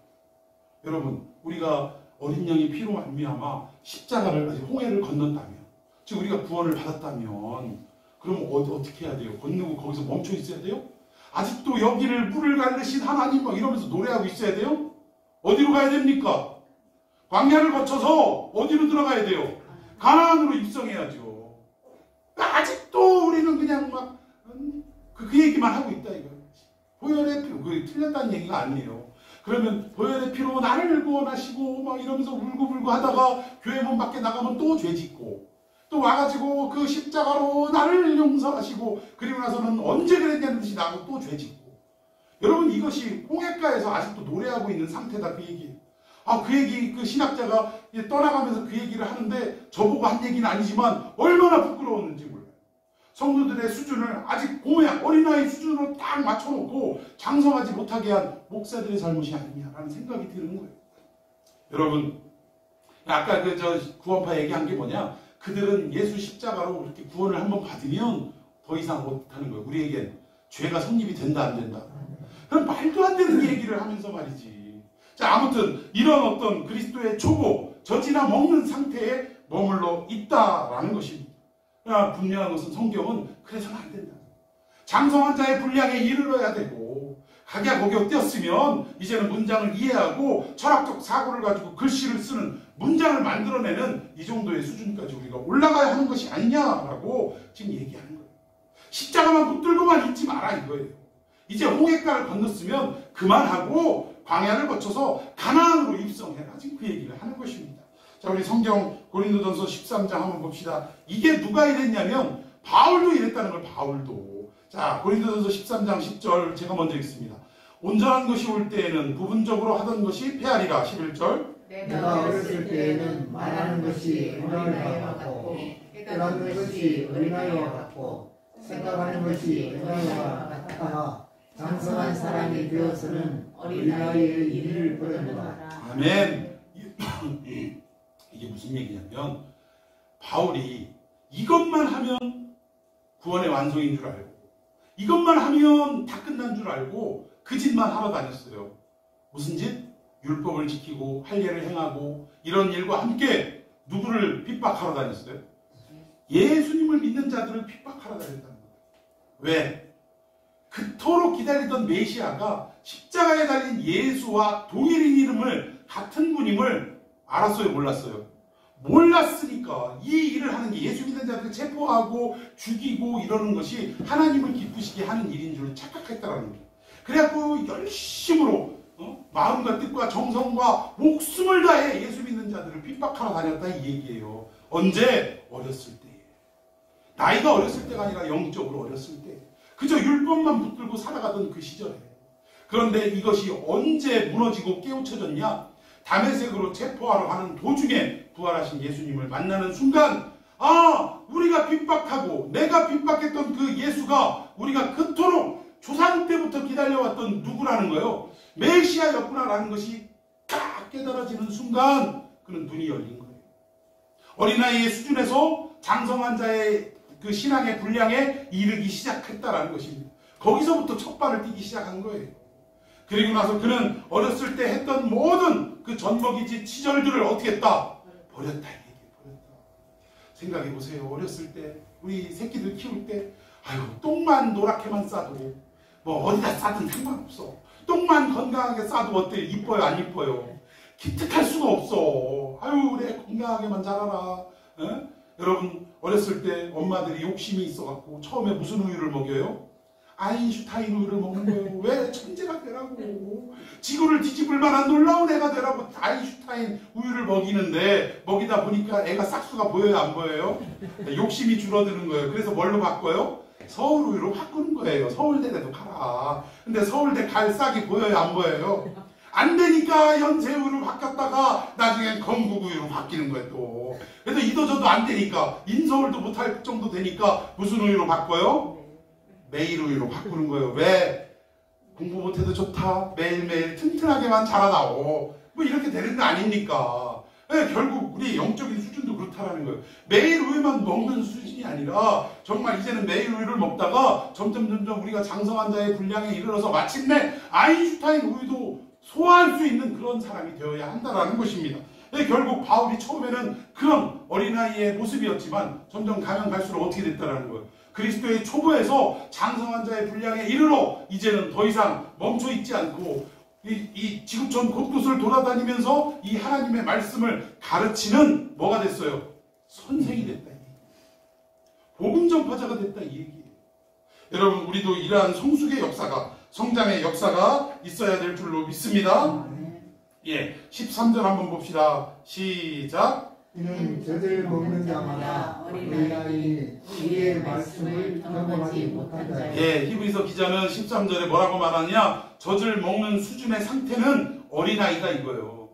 여러분 우리가 어린 양의 피로 말미암아 십자가를 홍해를 건넜다면 즉 우리가 구원을 받았다면 그럼 어떻게 해야 돼요? 건너고 거기서 멈춰 있어야 돼요? 아직도 여기를 물을 가르신 하나님 막 이러면서 노래하고 있어야 돼요? 어디로 가야 됩니까? 광야를 거쳐서 어디로 들어가야 돼요? 가나안으로 입성해야죠. 아직도 우리는 그냥 막 그 얘기만 하고 있다 이거예요. 보혈의 피로, 그게 틀렸다는 얘기가 아니에요. 그러면 보혈의 피로 나를 구원하시고 막 이러면서 울고불고 하다가 교회 문 밖에 나가면 또 죄짓고 또 와가지고 그 십자가로 나를 용서하시고 그리고 나서는 언제 그랬냐는 듯이 나고 또 죄짓고 여러분 이것이 홍해가에서 아직도 노래하고 있는 상태다 그 얘기예요. 그 얘기 그 신학자가 떠나가면서 그 얘기를 하는데 저보고 한 얘기는 아니지만 얼마나 부끄러웠는지 몰라요. 성도들의 수준을 아직 고매한 어린아이 수준으로 딱 맞춰놓고 장성하지 못하게 한 목사들의 잘못이 아니냐라는 생각이 드는 거예요. 여러분 아까 구원파 얘기한 게 뭐냐? 그들은 예수 십자가로 이렇게 구원을 한번 받으면 더 이상 못하는 거예요. 우리에겐 죄가 성립이 된다 안 된다. 그럼 말도 안 되는 얘기를 하면서 말이지. 자 아무튼 이런 어떤 그리스도의 초보 젖이나 먹는 상태에 머물러 있다라는 것입니다. 분명한 것은 성경은 그래서는 안 된다. 장성한 자의 분량에 이르러야 되고 각야곡역 뛰었으면 이제는 문장을 이해하고 철학적 사고를 가지고 글씨를 쓰는 문장을 만들어내는 이 정도의 수준까지 우리가 올라가야 하는 것이 아니냐라고 지금 얘기하는 거예요. 십자가만 붙들고만 있지 마라 이거예요. 이제 홍해가를 건넜으면 그만하고 광야를 거쳐서 가나안으로 입성해라. 지금 그 얘기를 하는 것입니다. 자, 우리 성경 고린도전서 13장 한번 봅시다. 이게 누가 이랬냐면 바울도 이랬다는 걸 바울도. 자, 고린도전서 13장 10절 제가 먼저 읽습니다. 온전한 것이 올 때에는 부분적으로 하던 것이 폐하리라. 11절. 내가 어렸을 때에는 말하는 것이 어린아이와 같고 깨닫는 것이 어린아이와 같고 생각하는 것이 어린아이와 같다가 장성한 사람이 되어서는 어린아이의 일을 버렸노라. 아멘. 이게 무슨 얘기냐면 바울이 이것만 하면 구원의 완성인 줄 알고 이것만 하면 다 끝난 줄 알고 그 짓만 하러 다녔어요. 무슨 짓? 율법을 지키고 할례를 행하고 이런 일과 함께 누구를 핍박하러 다녔어요? 예수님을 믿는 자들을 핍박하러 다녔다는 거예요. 왜? 그토록 기다리던 메시아가 십자가에 달린 예수와 동일인 이름을 같은 분임을 알았어요? 몰랐어요? 몰랐으니까 이 일을 하는 게 예수 믿는 자들을 체포하고 죽이고 이러는 것이 하나님을 기쁘시게 하는 일인 줄 착각했다라는 거예요. 그래갖고 열심으로 마음과 뜻과 정성과 목숨을 다해 예수 믿는 자들을 핍박하러 다녔다 이 얘기예요. 언제? 어렸을 때. 나이가 어렸을 때가 아니라 영적으로 어렸을 때. 그저 율법만 붙들고 살아가던 그 시절에. 그런데 이것이 언제 무너지고 깨우쳐졌냐? 다메섹으로 체포하러 가는 도중에 부활하신 예수님을 만나는 순간 우리가 핍박하고 내가 핍박했던 그 예수가 우리가 그토록 조상 때부터 기다려왔던 누구라는 거예요. 메시아였구나라는 것이 딱 깨달아지는 순간 그는 눈이 열린 거예요. 어린아이의 수준에서 장성한 자의 그 신앙의 분량에 이르기 시작했다라는 것입니다. 거기서부터 첫 발을 뛰기 시작한 거예요. 그리고 나서 그는 어렸을 때 했던 모든 그 젖먹이지 치절들을 어떻게 했다? 버렸다. 버렸다. 생각해 보세요. 어렸을 때 우리 새끼들 키울 때 아유 똥만 노랗게만 싸도 뭐 어디다 싸든 상관없어. 똥만 건강하게 싸도 어때? 이뻐요 안 이뻐요? 기특할 수가 없어. 아유 그래 건강하게만 자라라. 에? 여러분 어렸을 때 엄마들이 욕심이 있어갖고 처음에 무슨 우유를 먹여요? 아인슈타인 우유를 먹는 거예요. 왜? 천재가 되라고. 지구를 뒤집을 만한 놀라운 애가 되라고 아인슈타인 우유를 먹이는데 먹이다 보니까 애가 싹수가 보여요 안 보여요? 욕심이 줄어드는 거예요. 그래서 뭘로 바꿔요? 서울 우유로 바꾸는 거예요. 서울대라도 가라. 근데 서울대 갈 싹이 보여요 안 보여요? 안 되니까 연세우유로 바뀌었다가 나중엔 건국우유로 바뀌는 거예요 또. 그래도 이도저도 안 되니까 인서울도 못할 정도 되니까 무슨 우유로 바꿔요? 매일 우유로 바꾸는 거예요. 왜? 공부 못해도 좋다. 매일매일 튼튼하게만 자라나오. 뭐 이렇게 되는 거 아닙니까? 네, 결국 우리 영적인 수준도 그렇다라는 거예요. 매일 우유만 먹는 수준이 아니라 정말 이제는 매일 우유를 먹다가 점점 우리가 장성한 자의 분량에 이르러서 마침내 아인슈타인 우유도 소화할 수 있는 그런 사람이 되어야 한다라는 것입니다. 네, 결국 바울이 처음에는 그런 어린아이의 모습이었지만 점점 가면 갈수록 어떻게 됐다라는 거예요. 그리스도의 초보에서 장성한 자의 분량에 이르러 이제는 더 이상 멈춰 있지 않고 이 지구촌 곳곳을 돌아다니면서 이 하나님의 말씀을 가르치는 뭐가 됐어요? 선생이 됐다. 복음 전파자가 됐다 이 얘기예요. 여러분 우리도 이러한 성숙의 역사가 성장의 역사가 있어야 될 줄로 믿습니다. 예, 13절 한번 봅시다. 시작. 이는 젖을 먹는 자마다 어린아이 우리의 말씀을 경험하지 못한 자예요. 예, 히브리서 기자는 13절에 뭐라고 말하냐? 젖을 먹는 수준의 상태는 어린아이다 이거예요.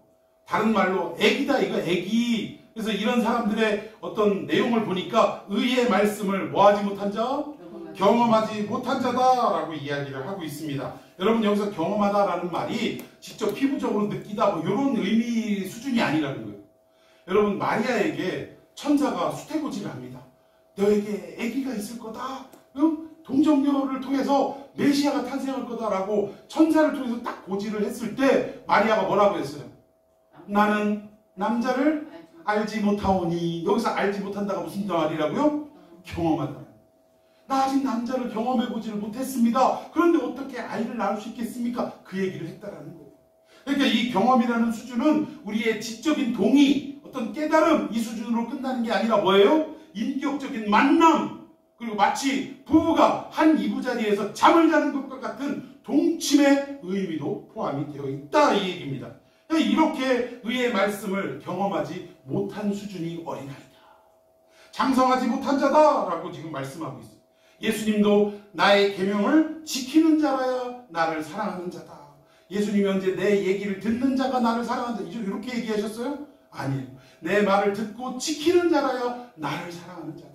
다른 말로 애기다 이거 애기. 그래서 이런 사람들의 어떤 내용을 보니까 의의 말씀을 뭐하지 못한 자? 경험하지 못한 자다라고 이야기를 하고 있습니다. 여러분 여기서 경험하다라는 말이 직접 피부적으로 느끼다 뭐 이런 의미 수준이 아니라는 거예요. 여러분 마리아에게 천사가 수태고지를 합니다. 너에게 아기가 있을 거다. 응? 동정녀를 통해서 메시아가 탄생할 거다라고 천사를 통해서 딱 고지를 했을 때 마리아가 뭐라고 했어요? 나는 남자를 알지 못하오니. 여기서 알지 못한다가 무슨 말이라고요? 경험하다. 나 아직 남자를 경험해보지를 못했습니다. 그런데 어떻게 아이를 낳을 수 있겠습니까? 그 얘기를 했다라는 거예요. 그러니까 이 경험이라는 수준은 우리의 지적인 동의, 어떤 깨달음 이 수준으로 끝나는 게 아니라 뭐예요? 인격적인 만남, 그리고 마치 부부가 한 이부자리에서 잠을 자는 것과 같은 동침의 의미도 포함이 되어 있다 이 얘기입니다. 이렇게 의의 말씀을 경험하지 못한 수준이 어린아이다. 장성하지 못한 자다라고 지금 말씀하고 있어요. 예수님도 나의 계명을 지키는 자라야 나를 사랑하는 자다. 예수님이 언제 내 얘기를 듣는 자가 나를 사랑하는 자 이렇게 얘기하셨어요? 아니에요. 내 말을 듣고 지키는 자라야 나를 사랑하는 자다.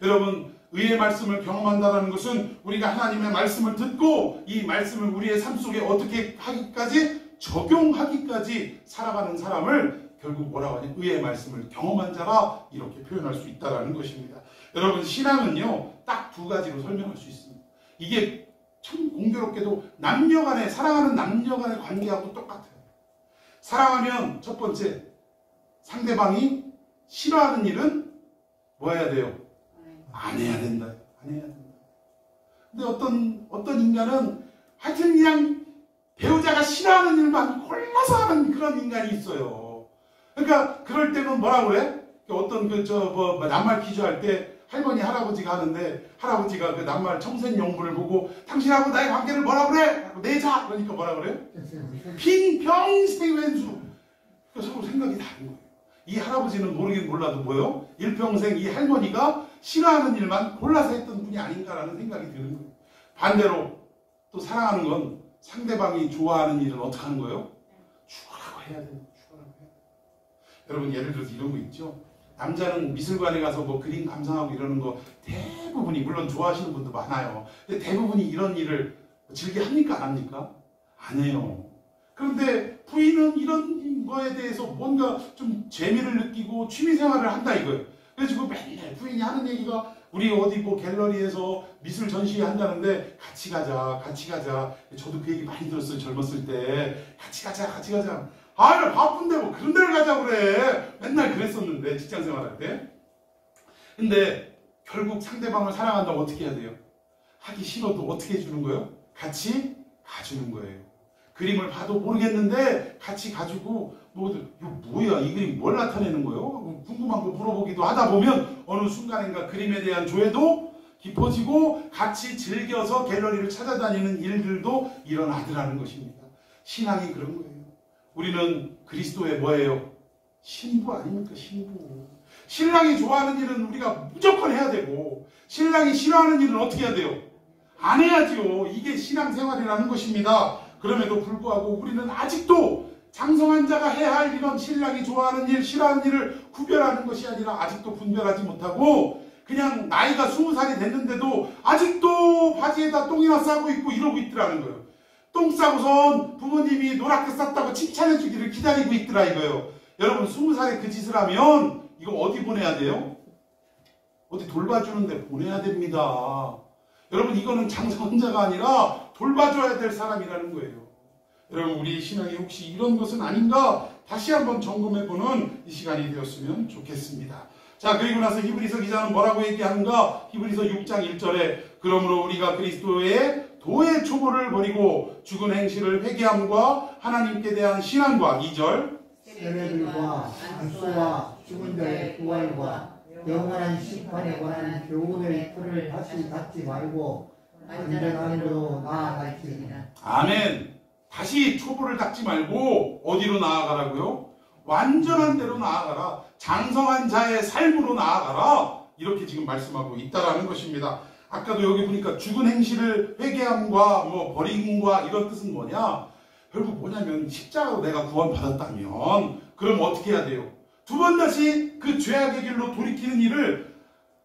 여러분 의의 말씀을 경험한다는 것은 우리가 하나님의 말씀을 듣고 이 말씀을 우리의 삶 속에 어떻게 하기까지 적용하기까지 살아가는 사람을 결국 뭐라고 하냐? 의의 말씀을 경험한 자라 이렇게 표현할 수 있다는 것입니다. 여러분 신앙은요 딱 두 가지로 설명할 수 있습니다. 이게 참 공교롭게도 남녀간의 사랑하는 남녀간의 관계하고 똑같아요. 사랑하면 첫 번째 상대방이 싫어하는 일은 뭐 해야 돼요? 안 해야 된다. 안 해야 된다. 근데 어떤 인간은 하여튼 그냥 배우자가 싫어하는 일만 골라서 하는 그런 인간이 있어요. 그러니까 그럴 때는 뭐라 그래? 어떤 낱말 퀴즈할 때 할머니 할아버지가 하는데 할아버지가 그 낱말 청생용부를 보고 당신하고 나의 관계를 뭐라 그래? 내자. 그러니까 뭐라 그래? 빈 평생 왼수. 그러니까 서로 생각이 다른 거예요. 이 할아버지는 모르긴 몰라도 뭐요? 일평생 이 할머니가 싫어하는 일만 골라서 했던 분이 아닌가라는 생각이 드는 거예요. 반대로 또 사랑하는 건 상대방이 좋아하는 일은 어떻게 하는 거예요? 죽으라고 해야 돼요. 죽으라고 해야 돼요. 여러분 예를 들어서 이런 거 있죠. 남자는 미술관에 가서 뭐 그림 감상하고 이러는 거 대부분이 물론 좋아하시는 분도 많아요. 근데 대부분이 이런 일을 즐겨 합니까? 안 합니까? 안 해요. 그런데 부인은 이런 거에 대해서 뭔가 좀 재미를 느끼고 취미생활을 한다 이거예요. 그래가지고 맨날 부인이 하는 얘기가 우리 어디 뭐 갤러리에서 미술 전시회 한다는데 같이 가자, 같이 가자. 저도 그 얘기 많이 들었어요. 젊었을 때. 같이 가자, 같이 가자. 아, 나 바쁜데 뭐 그런 데를 가자 그래. 맨날 그랬었는데, 직장 생활할 때. 근데 결국 상대방을 사랑한다고 어떻게 해야 돼요? 하기 싫어도 어떻게 해주는 거예요? 같이 가주는 거예요. 그림을 봐도 모르겠는데 같이 가지고 이거 뭐야? 이 그림 뭘 나타내는 거예요? 궁금한 거 물어보기도 하다 보면 어느 순간인가 그림에 대한 조예도 깊어지고 같이 즐겨서 갤러리를 찾아다니는 일들도 일어나더라는 것입니다. 신앙이 그런 거예요. 우리는 그리스도의 뭐예요? 신부 아닙니까? 신부. 신랑이 좋아하는 일은 우리가 무조건 해야 되고 신랑이 싫어하는 일은 어떻게 해야 돼요? 안 해야지요. 이게 신앙생활이라는 것입니다. 그럼에도 불구하고 우리는 아직도 장성한 자가 해야 할 이런 신랑이 좋아하는 일, 싫어하는 일을 구별하는 것이 아니라 아직도 분별하지 못하고 그냥 나이가 20살이 됐는데도 아직도 바지에다 똥이나 싸고 있고 이러고 있더라는 거예요. 똥 싸고선 부모님이 노랗게 쌌다고 칭찬해 주기를 기다리고 있더라 이거예요. 여러분 20살에 그 짓을 하면 이거 어디 보내야 돼요? 어디 돌봐주는 데 보내야 됩니다. 여러분 이거는 장성한 자가 아니라 돌봐줘야 될 사람이라는 거예요. 여러분 우리 신앙이 혹시 이런 것은 아닌가 다시 한번 점검해보는 이 시간이 되었으면 좋겠습니다. 자, 그리고 나서 히브리서 기자는 뭐라고 얘기하는가? 히브리서 6장 1절에 그러므로 우리가 그리스도의 도의 초보를 버리고 죽은 행실을 회개함과 하나님께 대한 신앙과 2절 세례들과 안수와 죽은 자의 부활과 영원한 심판에 관한 교훈의 틀을 다시 닫지 말고 완전한으로 나아갈지니라. 아멘. 다시 초보를 닦지 말고 어디로 나아가라고요? 완전한 대로 나아가라. 장성한 자의 삶으로 나아가라. 이렇게 지금 말씀하고 있다라는 것입니다. 아까도 여기 보니까 죽은 행실을 회개함과 버림과 이런 뜻은 뭐냐? 결국 뭐냐면 십자가로 내가 구원받았다면 그럼 어떻게 해야 돼요? 두 번 다시 그 죄악의 길로 돌이키는 일을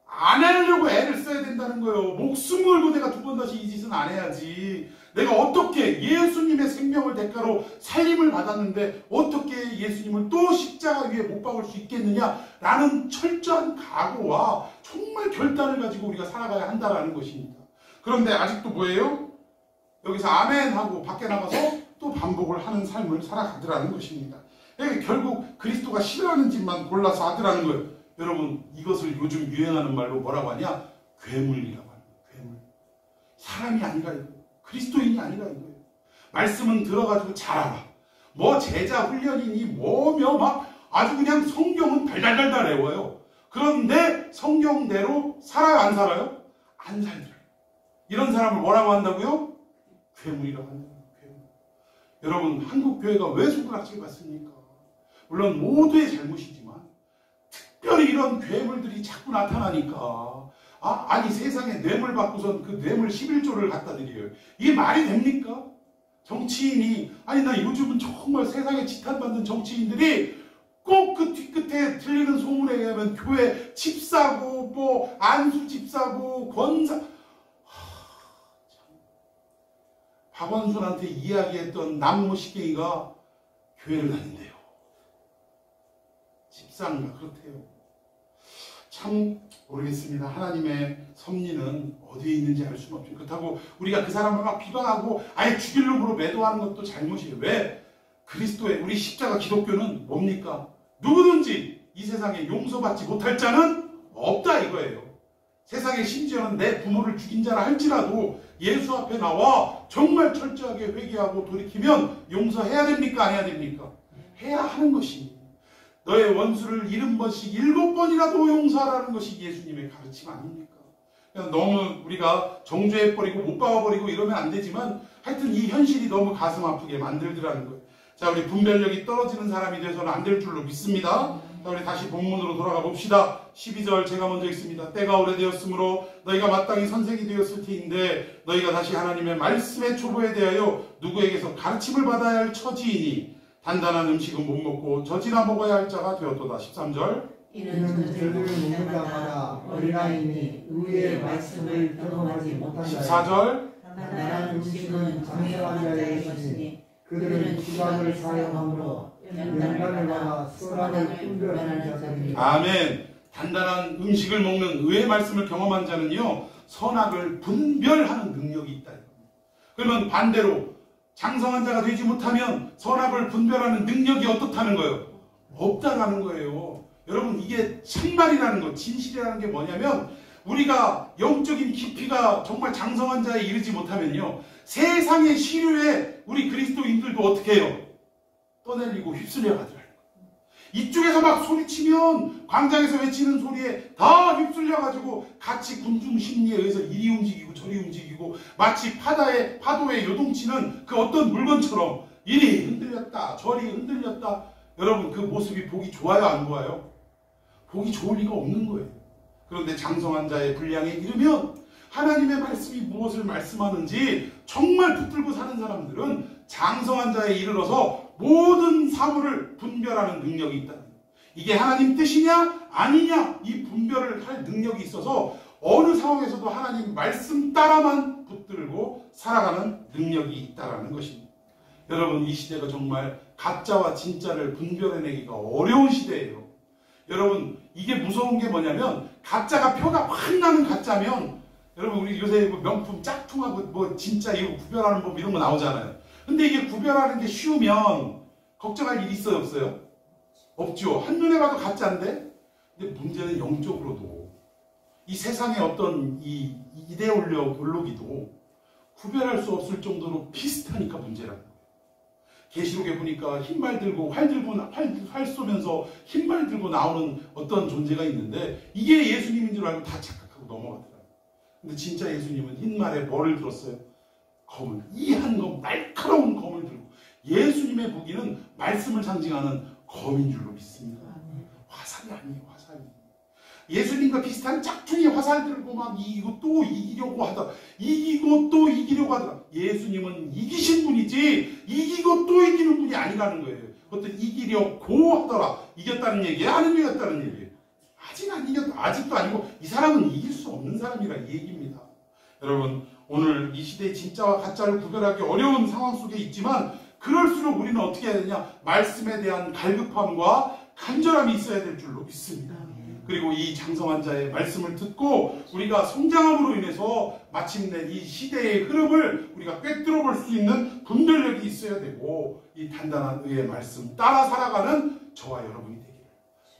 안 하려고 애를 써야 된다는 거예요. 목숨 걸고 내가 두 번 다시 이 짓은 안 해야지. 내가 어떻게 예수님의 생명을 대가로 살림을 받았는데 어떻게 예수님을 또 십자가 위에 못 박을 수 있겠느냐라는 철저한 각오와 정말 결단을 가지고 우리가 살아가야 한다는 것입니다. 그런데 아직도 뭐예요? 여기서 아멘 하고 밖에 나가서 또 반복을 하는 삶을 살아가더라는 것입니다. 결국 그리스도가 싫어하는 짓만 골라서 하더라는 거예요. 여러분 이것을 요즘 유행하는 말로 뭐라고 하냐? 괴물이라고 하는 거예요. 괴물. 사람이 아니라 이거예요. 그리스도인이 아니라 이거예요. 말씀은 들어가지고 잘 알아. 뭐 제자 훈련이니 뭐며 막 아주 그냥 성경은 달달달달 외워요. 그런데 성경대로 살아요? 안 살아요? 안 살더라고요. 이런 사람을 뭐라고 한다고요? 괴물이라고 한다고요. 괴물. 여러분 한국 교회가 왜 손가락질 받습니까? 물론 모두의 잘못이지만 특별히 이런 괴물들이 자꾸 나타나니까 아니 세상에 뇌물 받고선 그 뇌물 11조를 갖다 드려요. 이게 말이 됩니까? 정치인이 아니 나 요즘은 정말 세상에 지탄받는 정치인들이 꼭 그 뒤끝에 들리는 소문에 의하면 교회 집 사고 뭐 안수 집 사고 권사 박원순한테 이야기했던 남모시갱이가 교회를 다닌대요. 집사인가 그렇대요. 참 모르겠습니다. 하나님의 섭리는 어디에 있는지 알 수는 없죠. 그렇다고 우리가 그 사람을 막 비방하고 아예 죽이려고 매도하는 것도 잘못이에요. 왜? 그리스도의 우리 십자가 기독교는 뭡니까? 누구든지 이 세상에 용서받지 못할 자는 없다 이거예요. 세상에 심지어는 내 부모를 죽인 자라 할지라도 예수 앞에 나와 정말 철저하게 회개하고 돌이키면 용서해야 됩니까? 안 해야 됩니까? 해야 하는 것입니다. 너의 원수를 70번씩 7번이라도 용서하라는 것이 예수님의 가르침 아닙니까? 너무 우리가 정죄해버리고 못 박아버리고 이러면 안 되지만 하여튼 이 현실이 너무 가슴 아프게 만들더라는 거예요. 자, 우리 분별력이 떨어지는 사람이 돼서는 안 될 줄로 믿습니다. 자, 우리 다시 본문으로 돌아가 봅시다. 12절 제가 먼저 읽습니다. 때가 오래되었으므로 너희가 마땅히 선생이 되었을 터인데 너희가 다시 하나님의 말씀의 초보에 대하여 누구에게서 가르침을 받아야 할 처지이니 단단한 음식은 못 먹고 젖이나 먹어야 할 자가 되었도다. 13절 이는 저들을 먹는 자마다 어린아이니 의의 말씀을 경험하지 못한 자요 14절 단단한 음식은 장성한 자의 것이니 그들은 지각을 사용함으로 연단을 받아 선악을 분별하는 자들이니 아멘. 단단한 음식을 먹는 의의 말씀을 경험한 자는요, 선악을 분별하는 능력이 있다. 그러면 반대로 장성한 자가 되지 못하면 선악을 분별하는 능력이 어떻다는 거예요? 없다라는 거예요. 여러분, 이게 참말이라는 거, 진실이라는 게 뭐냐면, 우리가 영적인 깊이가 정말 장성한 자에 이르지 못하면요, 세상의 시류에 우리 그리스도인들도 어떻게 해요? 떠내리고 휩쓸려 가더라고요. 이쪽에서 막 소리치면 광장에서 외치는 소리에 다 휩쓸려가지고 같이 군중 심리에 의해서 이리 움직이고 저리 움직이고, 마치 파도에 요동치는 그 어떤 물건처럼 이리 흔들렸다 저리 흔들렸다. 여러분, 그 모습이 보기 좋아요, 안 좋아요? 보기 좋을 리가 없는 거예요. 그런데 장성한 자의 분량에 이르면 하나님의 말씀이 무엇을 말씀하는지 정말 붙들고 사는 사람들은 장성한 자에 이르러서 모든 사물을 분별하는 능력이 있다. 이게 하나님 뜻이냐 아니냐, 이 분별을 할 능력이 있어서 어느 상황에서도 하나님 말씀 따라만 붙들고 살아가는 능력이 있다는 것입니다. 여러분, 이 시대가 정말 가짜와 진짜를 분별해내기가 어려운 시대예요. 여러분, 이게 무서운 게 뭐냐면, 가짜가 표가 확 나는 가짜면, 여러분, 우리 요새 명품 짝퉁하고 뭐 진짜 이거 구별하는 법 이런 거 나오잖아요. 근데 이게 구별하는 게 쉬우면 걱정할 일이 있어요, 없어요? 없죠. 한눈에 봐도 가짜인데? 근데 문제는 영적으로도 이 세상의 어떤 이 이데올로기도 구별할 수 없을 정도로 비슷하니까 문제라는 거예요. 계시록에 보니까 흰말 들고 활 쏘면서 흰말 들고 나오는 어떤 존재가 있는데, 이게 예수님인 줄 알고 다 착각하고 넘어가더라고요. 근데 진짜 예수님은 흰말에 뭐를 들었어요? 검을, 이한 검, 날카로운 검을 들고, 예수님의 무기는 말씀을 상징하는 검인 줄로 믿습니다. 화살이 아니에요, 화살이. 예수님과 비슷한 짝퉁이 화살 들고 막 이기고 또 이기려고 하다, 이기고 또 이기려고 하더라. 예수님은 이기신 분이지 이기고 또 이기는 분이 아니라는 거예요. 그것도 이기려고 하더라. 이겼다는 얘기예요, 안 이겼다는 얘기예요? 아직 안 이겼다, 아직도 아니고 이 사람은 이길 수 없는 사람이라 이 얘기입니다. 여러분, 오늘 이 시대의 진짜와 가짜를 구별하기 어려운 상황 속에 있지만, 그럴수록 우리는 어떻게 해야 되냐? 말씀에 대한 갈급함과 간절함이 있어야 될 줄로 믿습니다. 그리고 이 장성한 자의 말씀을 듣고 우리가 성장함으로 인해서 마침내 이 시대의 흐름을 우리가 꿰뚫어 볼 수 있는 분별력이 있어야 되고, 이 단단한 의의 말씀 따라 살아가는 저와 여러분이 되기를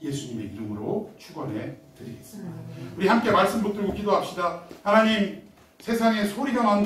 예수님의 이름으로 축원해 드리겠습니다. 우리 함께 말씀 붙들고 기도합시다. 하나님, 세상에 소리가 많은